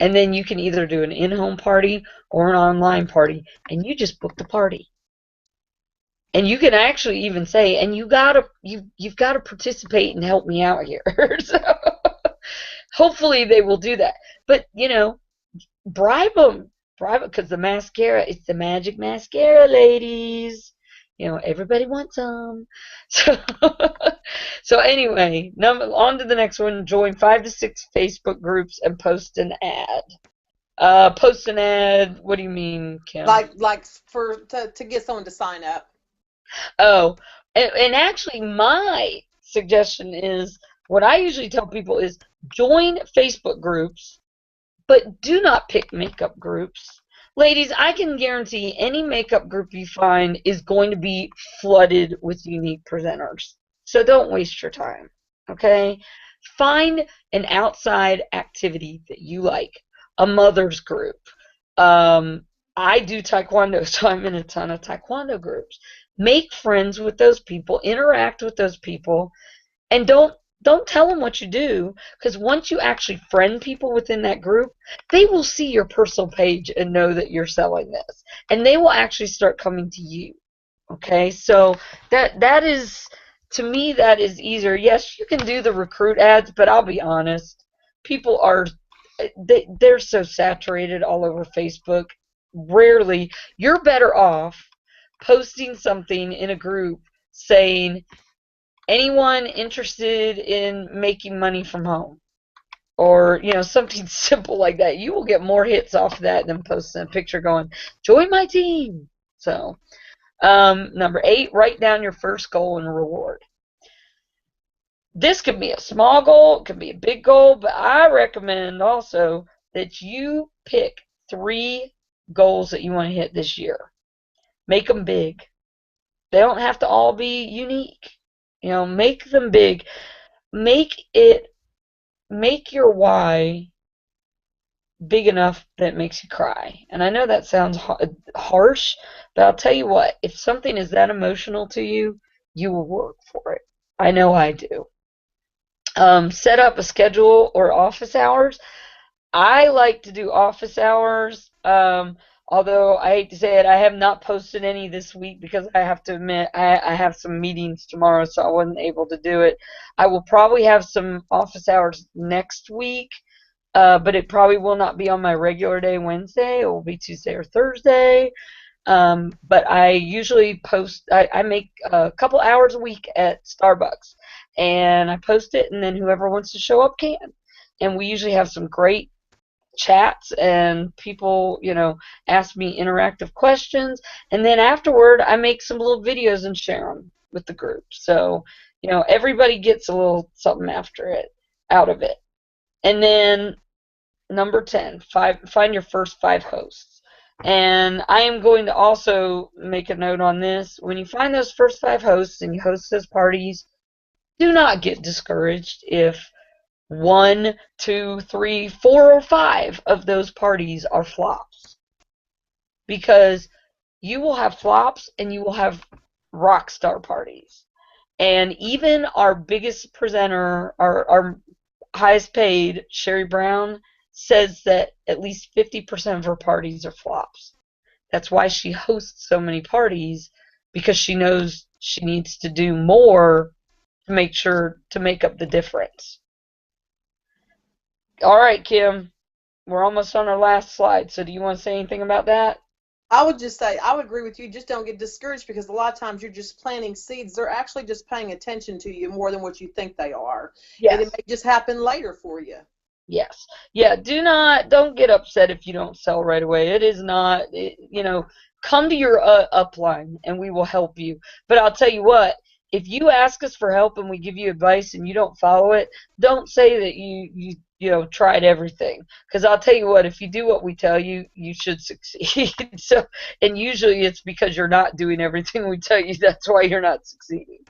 And then you can either do an in-home party or an online party, and you just book the party. And you can actually even say, and you've got to participate and help me out here. So hopefully they will do that. But bribe them, because the mascara, it's the magic mascara, ladies. Everybody wants them. So anyway, on to the next one. Join 5 to 6 Facebook groups and post an ad. Post an ad. What do you mean, Kim? Like to get someone to sign up. Oh, and actually, my suggestion is, what I usually tell people is, join Facebook groups, but do not pick makeup groups. Ladies, I can guarantee any makeup group you find is going to be flooded with unique presenters. So don't waste your time, okay? Find an outside activity that you like. A mother's group. I do taekwondo, so I'm in a ton of taekwondo groups. Make friends with those people, interact with those people, and don't tell them what you do, because once you actually friend people within that group, they will see your personal page and know that you're selling this, and they will actually start coming to you. Okay, so that is, to me, that is easier. Yes, you can do the recruit ads, but I'll be honest, people are they're so saturated all over Facebook. Rarely, you're better off posting something in a group saying, anyone interested in making money from home, or something simple like that. You will get more hits off of that than posting a picture going, join my team. So number 8, write down your first goal and reward. This could be a small goal, it could be a big goal, but I recommend also that you pick 3 goals that you want to hit this year. Make them big. They don't have to all be unique. Make them big. Make your why big enough that it makes you cry. And I know that sounds harsh, but I'll tell you what, if something is that emotional to you, you will work for it. I know I do. Set up a schedule or office hours. I like to do office hours. Although I hate to say it, I have not posted any this week because I have to admit I have some meetings tomorrow, so I wasn't able to do it. I will probably have some office hours next week, but it probably will not be on my regular day, Wednesday. It will be Tuesday or Thursday. But I usually post, I make a couple hours a week at Starbucks, and I post it, and then whoever wants to show up can. And we usually have some great chats, and people, ask me interactive questions, and then afterward I make some little videos and share them with the group. So, everybody gets a little something out of it. And then number 10, find your first 5 hosts. And I am going to also make a note on this. When you find those first 5 hosts and you host those parties, do not get discouraged if 1, 2, 3, 4, or 5 of those parties are flops. Because you will have flops and you will have rock star parties. And even our biggest presenter, our highest paid, Sherry Brown, says that at least 50% of her parties are flops. That's why she hosts so many parties, because she knows she needs to do more to make up the difference. All right, Kim, we're almost on our last slide. So do you want to say anything about that? I would just say, I would agree with you. Just don't get discouraged, because a lot of times you're just planting seeds. They're actually just paying attention to you more than what you think they are. And it Yes. may just happen later for you. Yes. Yeah, don't get upset if you don't sell right away. It is not, come to your upline and we will help you. But I'll tell you what, if you ask us for help and we give you advice and you don't follow it, don't say that you tried everything. Because I'll tell you what, if you do what we tell you, you should succeed. So, and usually it's because you're not doing everything we tell you. That's why you're not succeeding.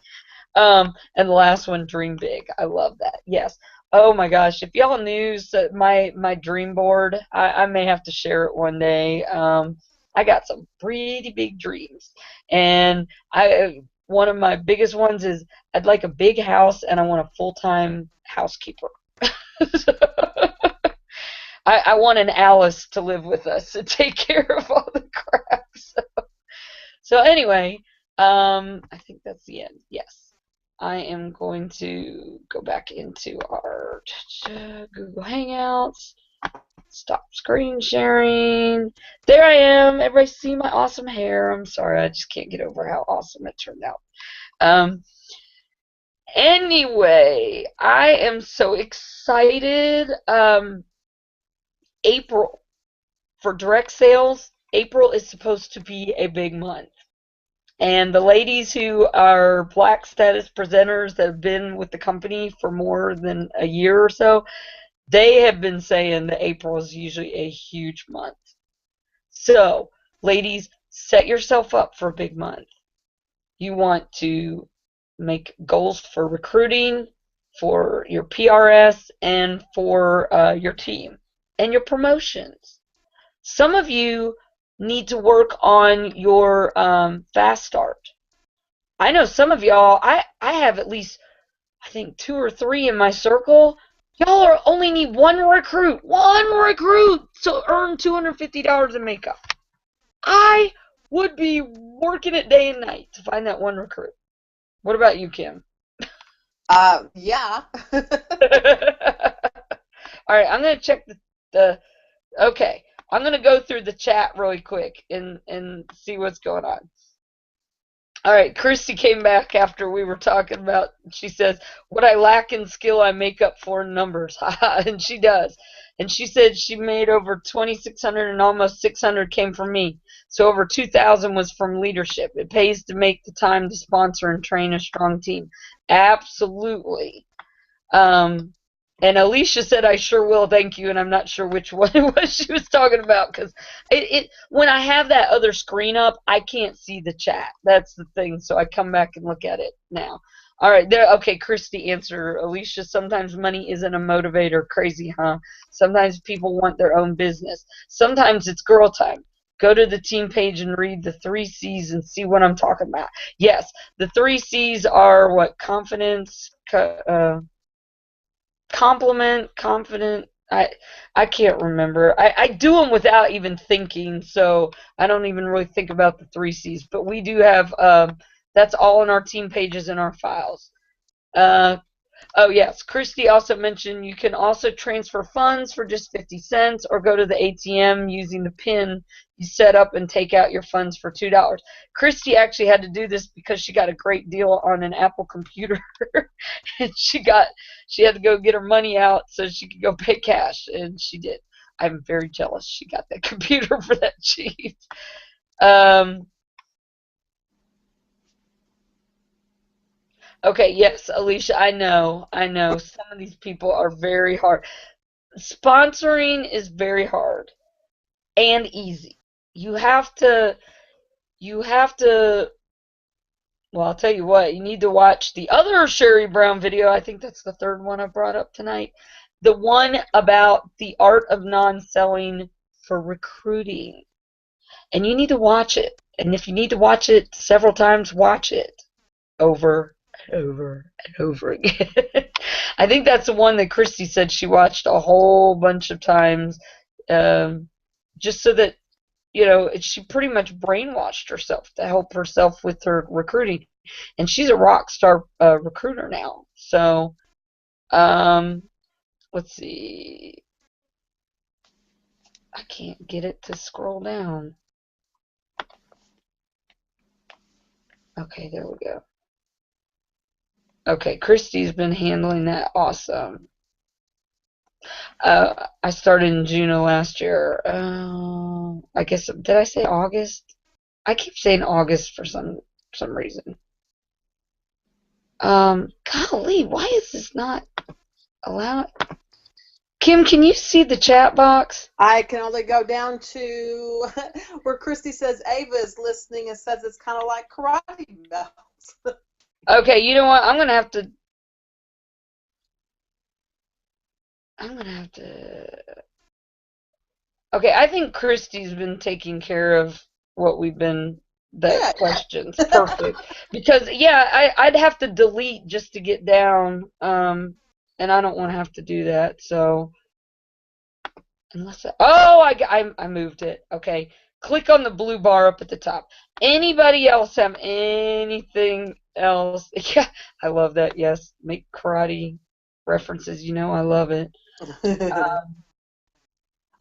And the last one, dream big. I love that. Yes. Oh my gosh, if y'all knew my dream board, I may have to share it one day. I got some pretty big dreams, and one of my biggest ones is I'd like a big house and I want a full-time housekeeper. I want an Alice to live with us to take care of all the crap. So anyway, I think that's the end. Yes. I am going to go back into our Google Hangouts. Stop screen sharing. There I am. Everybody see my awesome hair. I'm sorry, I just can't get over how awesome it turned out. Anyway, I am so excited. April, for direct sales, April is supposed to be a big month. And the ladies who are Black status presenters that have been with the company for more than a year or so, they have been saying that April is usually a huge month. So, ladies, set yourself up for a big month. You want to make goals for recruiting, for your PRS, and for your team, and your promotions. Some of you need to work on your fast start. I know some of y'all, I have at least, I think 2 or 3 in my circle. Y'all only need one recruit to earn $250 in makeup. I would be working it day and night to find that one recruit. What about you, Kim? Yeah. All right, I'm going to check the The Okay, I'm gonna go through the chat really quick and see what's going on. All right, Christy came back after we were talking about. She says, "What I lack in skill, I make up for in numbers." And she does. And she said she made over 2,600, and almost 600 came from me. So over 2,000 was from leadership. It pays to make the time to sponsor and train a strong team. Absolutely. Um, and Alicia said, "I sure will, thank you." And I'm not sure which one it was she was talking about, because when I have that other screen up, I can't see the chat. That's the thing. So I come back and look at it now. All right, there. Okay, Christy answered Alicia. Sometimes money isn't a motivator. Crazy, huh? Sometimes people want their own business. Sometimes it's girl time. Go to the team page and read the 3 C's and see what I'm talking about. Yes, the 3 C's are what? Confidence, compliment, confident. I can't remember. I do them without even thinking, so I don't even really think about the 3 C's. But we do have that's all in our team pages and our files. Uh, Oh, yes. Christy also mentioned you can also transfer funds for just 50 cents or go to the ATM using the PIN you set up and take out your funds for $2. Christy actually had to do this because she got a great deal on an Apple computer and she had to go get her money out so she could go pay cash, and she did. I'm very jealous she got that computer for that cheap. Um, okay, yes, Alicia, I know. I know. Some of these people are very hard. Sponsoring is very hard and easy. You have to you have to well, I'll tell you what, you need to watch the other Sherry Brown video. I think that's the third one I brought up tonight. The one about the art of non-selling for recruiting. And you need to watch it. And if you need to watch it several times, watch it over and over and over again. I think that's the one that Christy said she watched a whole bunch of times, um, just so that she pretty much brainwashed herself to help herself with her recruiting, and she's a rock star recruiter now. So, um, let's see, I can't get it to scroll down. Okay, there we go. Okay, Christy's been handling that awesome. I started in June of last year. I guess, did I say August? I keep saying August for some reason. Golly, why is this not allowed? Kim, can you see the chat box? I can only go down to where Christy says Ava is listening and says it's kind of like karate bells. Okay, you know what? I'm gonna have to. Okay, I think Christy's been taking care of what we've been the Yeah. questions. Perfect. Because yeah, I'd have to delete just to get down, and I don't want to have to do that. So unless I moved it. Okay, click on the blue bar up at the top. Anybody else have anything else? Yeah, I love that. Yes, make karate references. I love it.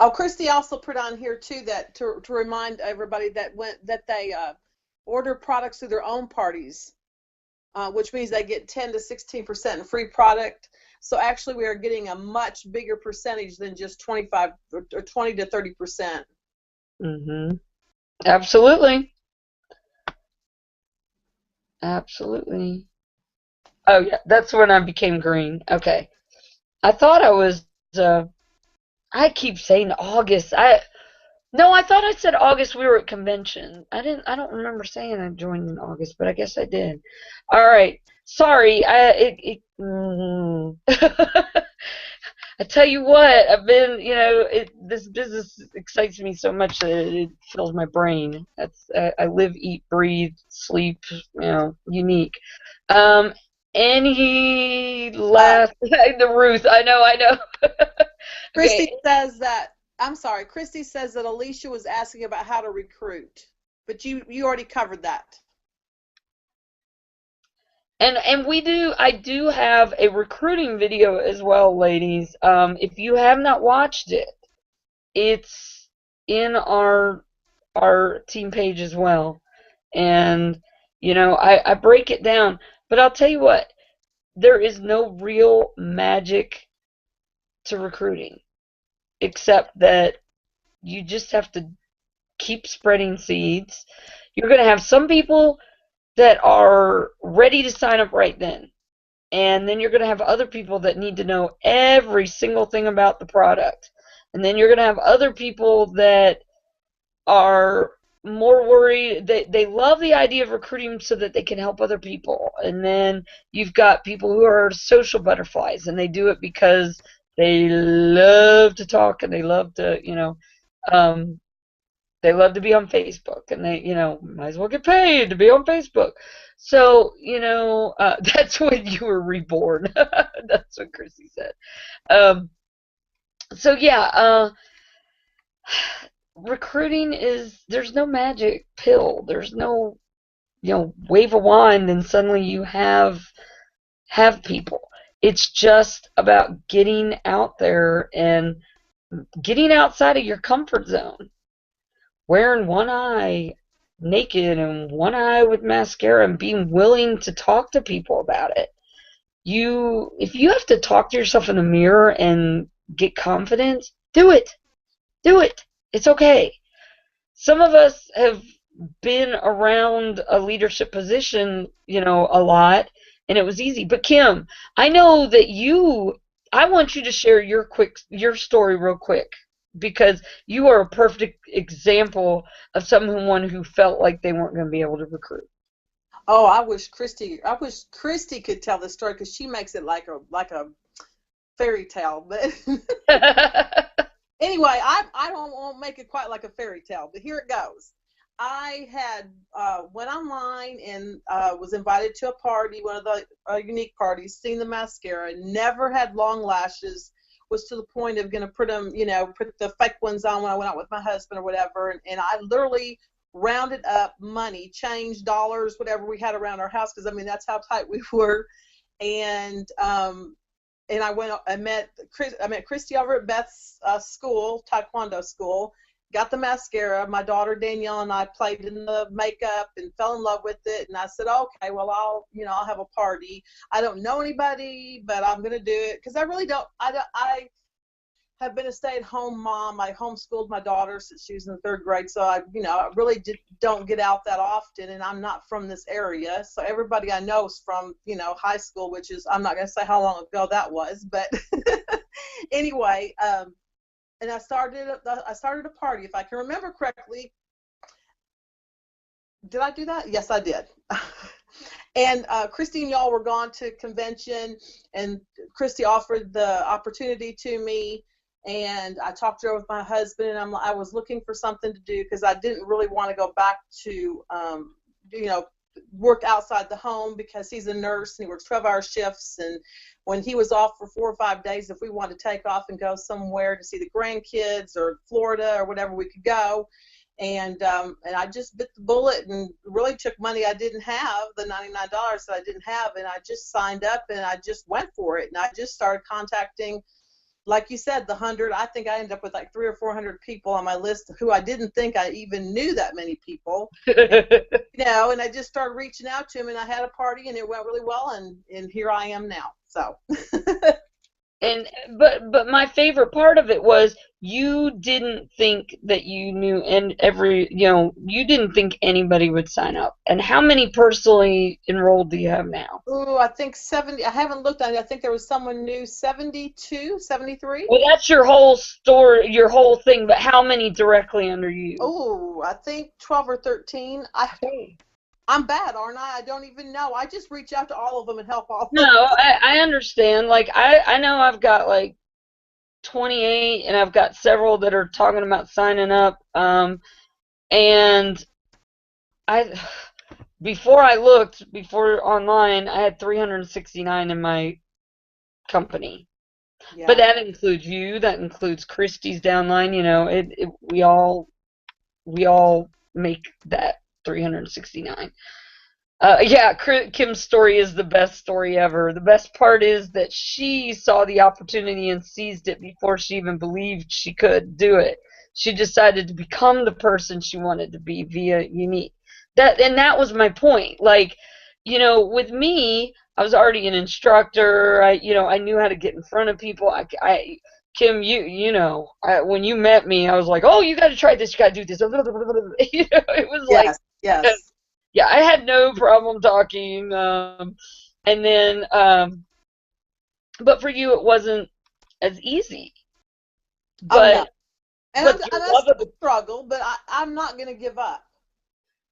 Oh, Christy also put on here too that to remind everybody that they order products through their own parties, which means they get 10 to 16% in free product. So actually, we are getting a much bigger percentage than just 25 or 20 to 30%. Absolutely. Absolutely. Oh yeah, that's when I became green. Okay. I thought I was uh I keep saying August. I thought I said August we were at convention. I don't remember saying I joined in August, but I guess I did. All right. Sorry. I tell you what, I've been, this business excites me so much that it fills my brain. I live, eat, breathe, sleep, unique. Um, any Uh, last, the Ruth, I know. Christy Okay, says that I'm sorry. Christy says that Alicia was asking about how to recruit, but you already covered that. and I do have a recruiting video as well, ladies. If you have not watched it, it's in our team page as well. And I break it down, but I'll tell you what, there is no real magic to recruiting except that you just have to keep spreading seeds. You're going to have some people that are ready to sign up right then. And then you're going to have other people that need to know every single thing about the product. And then you're going to have other people that are more worried. They love the idea of recruiting so that they can help other people. And then you've got people who are social butterflies, and they do it because they love to talk and they love to, um, they love to be on Facebook, and they, might as well get paid to be on Facebook. So, that's when you were reborn. That's what Chrissy said. Um, so yeah, recruiting there's no magic pill. There's no, wave a wand and suddenly you have people. It's just about getting out there and getting outside of your comfort zone. Wearing one eye naked and one eye with mascara and being willing to talk to people about it. If you have to talk to yourself in the mirror and get confidence, do it. Do it. It's okay. Some of us have been around a leadership position, a lot, and it was easy. But Kim, I know that I want you to share your story real quick, because you are a perfect example of someone who felt like they weren't going to be able to recruit. Oh, I wish Christy could tell the story because she makes it like a fairy tale. But anyway, I won't make it quite like a fairy tale, but here it goes. I had went online and was invited to a party, one of the unique parties, seen the mascara, never had long lashes, was to the point of going to put them, put the fake ones on when I went out with my husband or whatever. And I literally rounded up money, change, dollars, whatever we had around our house, because I mean, that's how tight we were. And I met Christy over at Beth's school, Taekwondo school, got the mascara. My daughter Danielle and I played in the makeup and fell in love with it. And I said, okay, well, I'll have a party. I don't know anybody, but I'm going to do it because I really don't. I have been a stay-at-home mom. I homeschooled my daughter since she was in the third grade, so I really don't get out that often, and I'm not from this area. So everybody I know is from, high school, which is, I'm not going to say how long ago that was, but anyway, and I started a party, if I can remember correctly. Did I do that? Yes, I did. And Christy and y'all were gone to convention, and Christy offered the opportunity to me. And I talked to her with my husband, and I was looking for something to do because I didn't really want to go back to, work outside the home because he's a nurse and he works 12-hour shifts. And when he was off for 4 or 5 days, if we wanted to take off and go somewhere to see the grandkids or Florida or whatever, we could go. And I just bit the bullet and really took money I didn't have, the $99 that I didn't have, and I just signed up and I just went for it. And I just started contacting, like you said, the 100. I think I ended up with like 300 or 400 people on my list who I didn't think I even knew that many people. And I just started reaching out to them, and I had a party, and it went really well, and here I am now. So. And but my favorite part of it was you didn't think that you knew, and you didn't think anybody would sign up. And how many personally enrolled do you have now? Oh, I think 70. I haven't looked at it. I think there was someone new, 72, 73. Well, that's your whole story, your whole thing, but how many directly under you? Oh, I think 12 or 13. I'm bad, aren't I? I don't even know. I just reach out to all of them and help all of them. No, I understand. Like, I know I've got like 28, and I've got several that are talking about signing up. And before I looked, before online, I had 369 in my company. Yeah. But that includes you. That includes Christie's downline. We all make that 369. Yeah, Kim's story is the best story ever. The best part is that she saw the opportunity and seized it before she even believed she could do it. She decided to become the person she wanted to be via Unique. That was my point. Like, with me, I was already an instructor. I knew how to get in front of people. Kim, when you met me, I was like, oh, you got to try this. You got to do this. It was like, Yes, yes. yeah, I had no problem talking. And then, but for you, it wasn't as easy. Oh no. But And your I love of still struggle, but I'm not going to give up.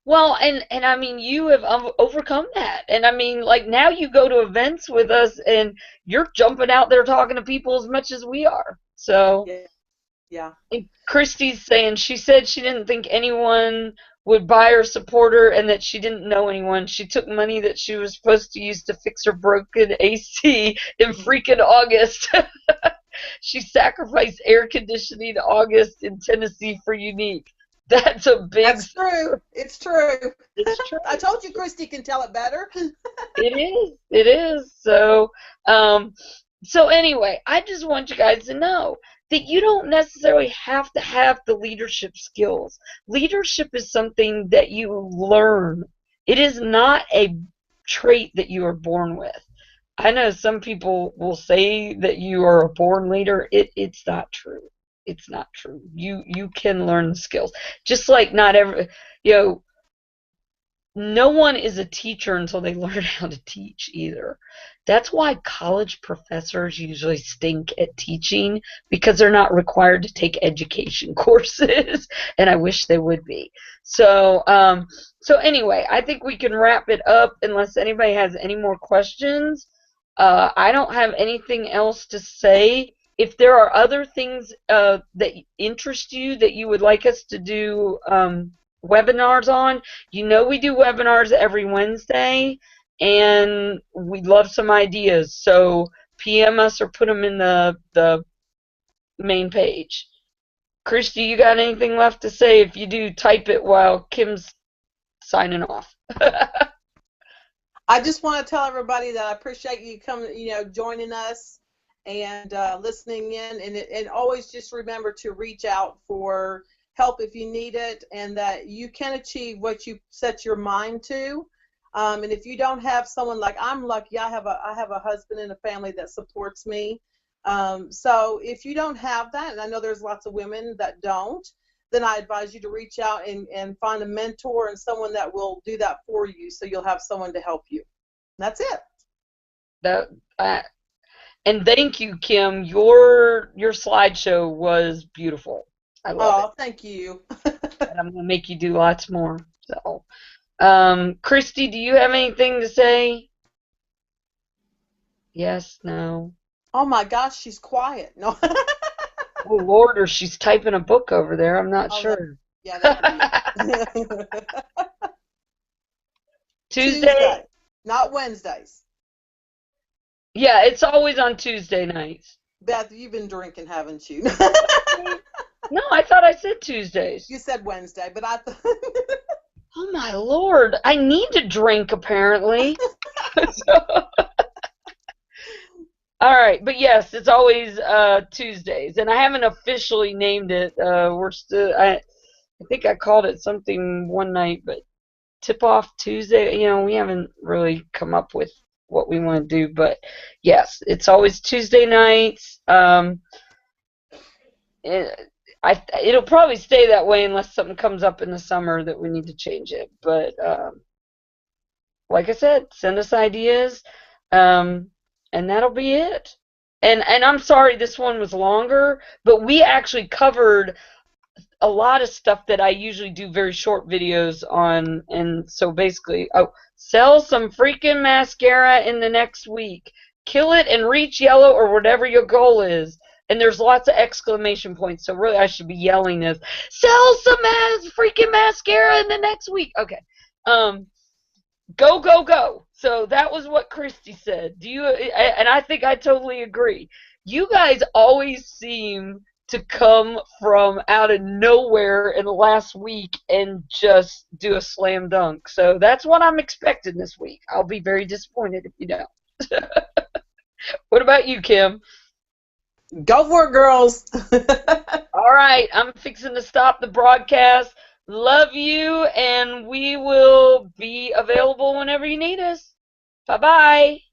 well, and I mean, you have overcome that. And I mean, like now you go to events with us, and you're jumping out there talking to people as much as we are. So. Yeah, yeah. And Christy's saying she said she didn't think anyone would buy or support her and that she didn't know anyone. She took money that she was supposed to use to fix her broken AC in freaking August. She sacrificed air conditioning in August in Tennessee for Unique. That's a big. That's true. It's true. It's true. I told you Christy can tell it better. It is. It is. So anyway, I just want you guys to know that you don't necessarily have to have the leadership skills. Leadership is something that you learn. It is not a trait that you are born with. I know some people will say that you are a born leader. It's not true. It's not true. You can learn the skills. Just like not every, you know, no one is a teacher until they learn how to teach either. That's why college professors usually stink at teaching because they're not required to take education courses, and I wish they would be. So anyway, I think we can wrap it up unless anybody has any more questions. I don't have anything else to say. If there are other things that interest you that you would like us to do webinars on, we do webinars every Wednesday, and we'd love some ideas. So PM us or put them in the main page. Christy, you got anything left to say? If you do, type it while Kim's signing off. I just want to tell everybody that I appreciate you coming, joining us and listening in, and always just remember to reach out for help if you need it, and that you can achieve what you set your mind to. And if you don't have someone, like I'm lucky, I have a husband and a family that supports me. So if you don't have that, and I know there's lots of women that don't, then I advise you to reach out and find a mentor and someone that will do that for you, so you'll have someone to help you. That's it. That and thank you, Kim. Your slideshow was beautiful. I love it. Oh, thank you. And I'm gonna make you do lots more. So, Christy, do you have anything to say? Yes, no. Oh my gosh, she's quiet. No. Oh Lord, or she's typing a book over there. I'm not Oh, sure. yeah, that could be it. Tuesday? Tuesday, not Wednesdays. Yeah, it's always on Tuesday nights. Beth, you've been drinking, haven't you? No, I thought I said Tuesdays. You said Wednesday, but I thought. Oh my Lord, I need to drink apparently. So, all right, but yes, it's always Tuesdays, and I haven't officially named it. We're still. I think I called it something one night, but Tip Off Tuesday. We haven't really come up with what we want to do, but yes, it's always Tuesday nights. It'll probably stay that way unless something comes up in the summer that we need to change it. But like I said, send us ideas, and that'll be it. And I'm sorry this one was longer, but we actually covered a lot of stuff that I usually do very short videos on. And so basically, sell some freaking mascara in the next week. Kill it and reach yellow or whatever your goal is. And there's lots of exclamation points, so really I should be yelling this. Sell some freaking mascara in the next week. Okay. Go, go, go. So that was what Christy said. And I think I totally agree. You guys always seem to come from out of nowhere in the last week and just do a slam dunk. So that's what I'm expecting this week. I'll be very disappointed if you don't. What about you, Kim? Go for it, girls. All right, I'm fixing to stop the broadcast. Love you, and we will be available whenever you need us. Bye bye.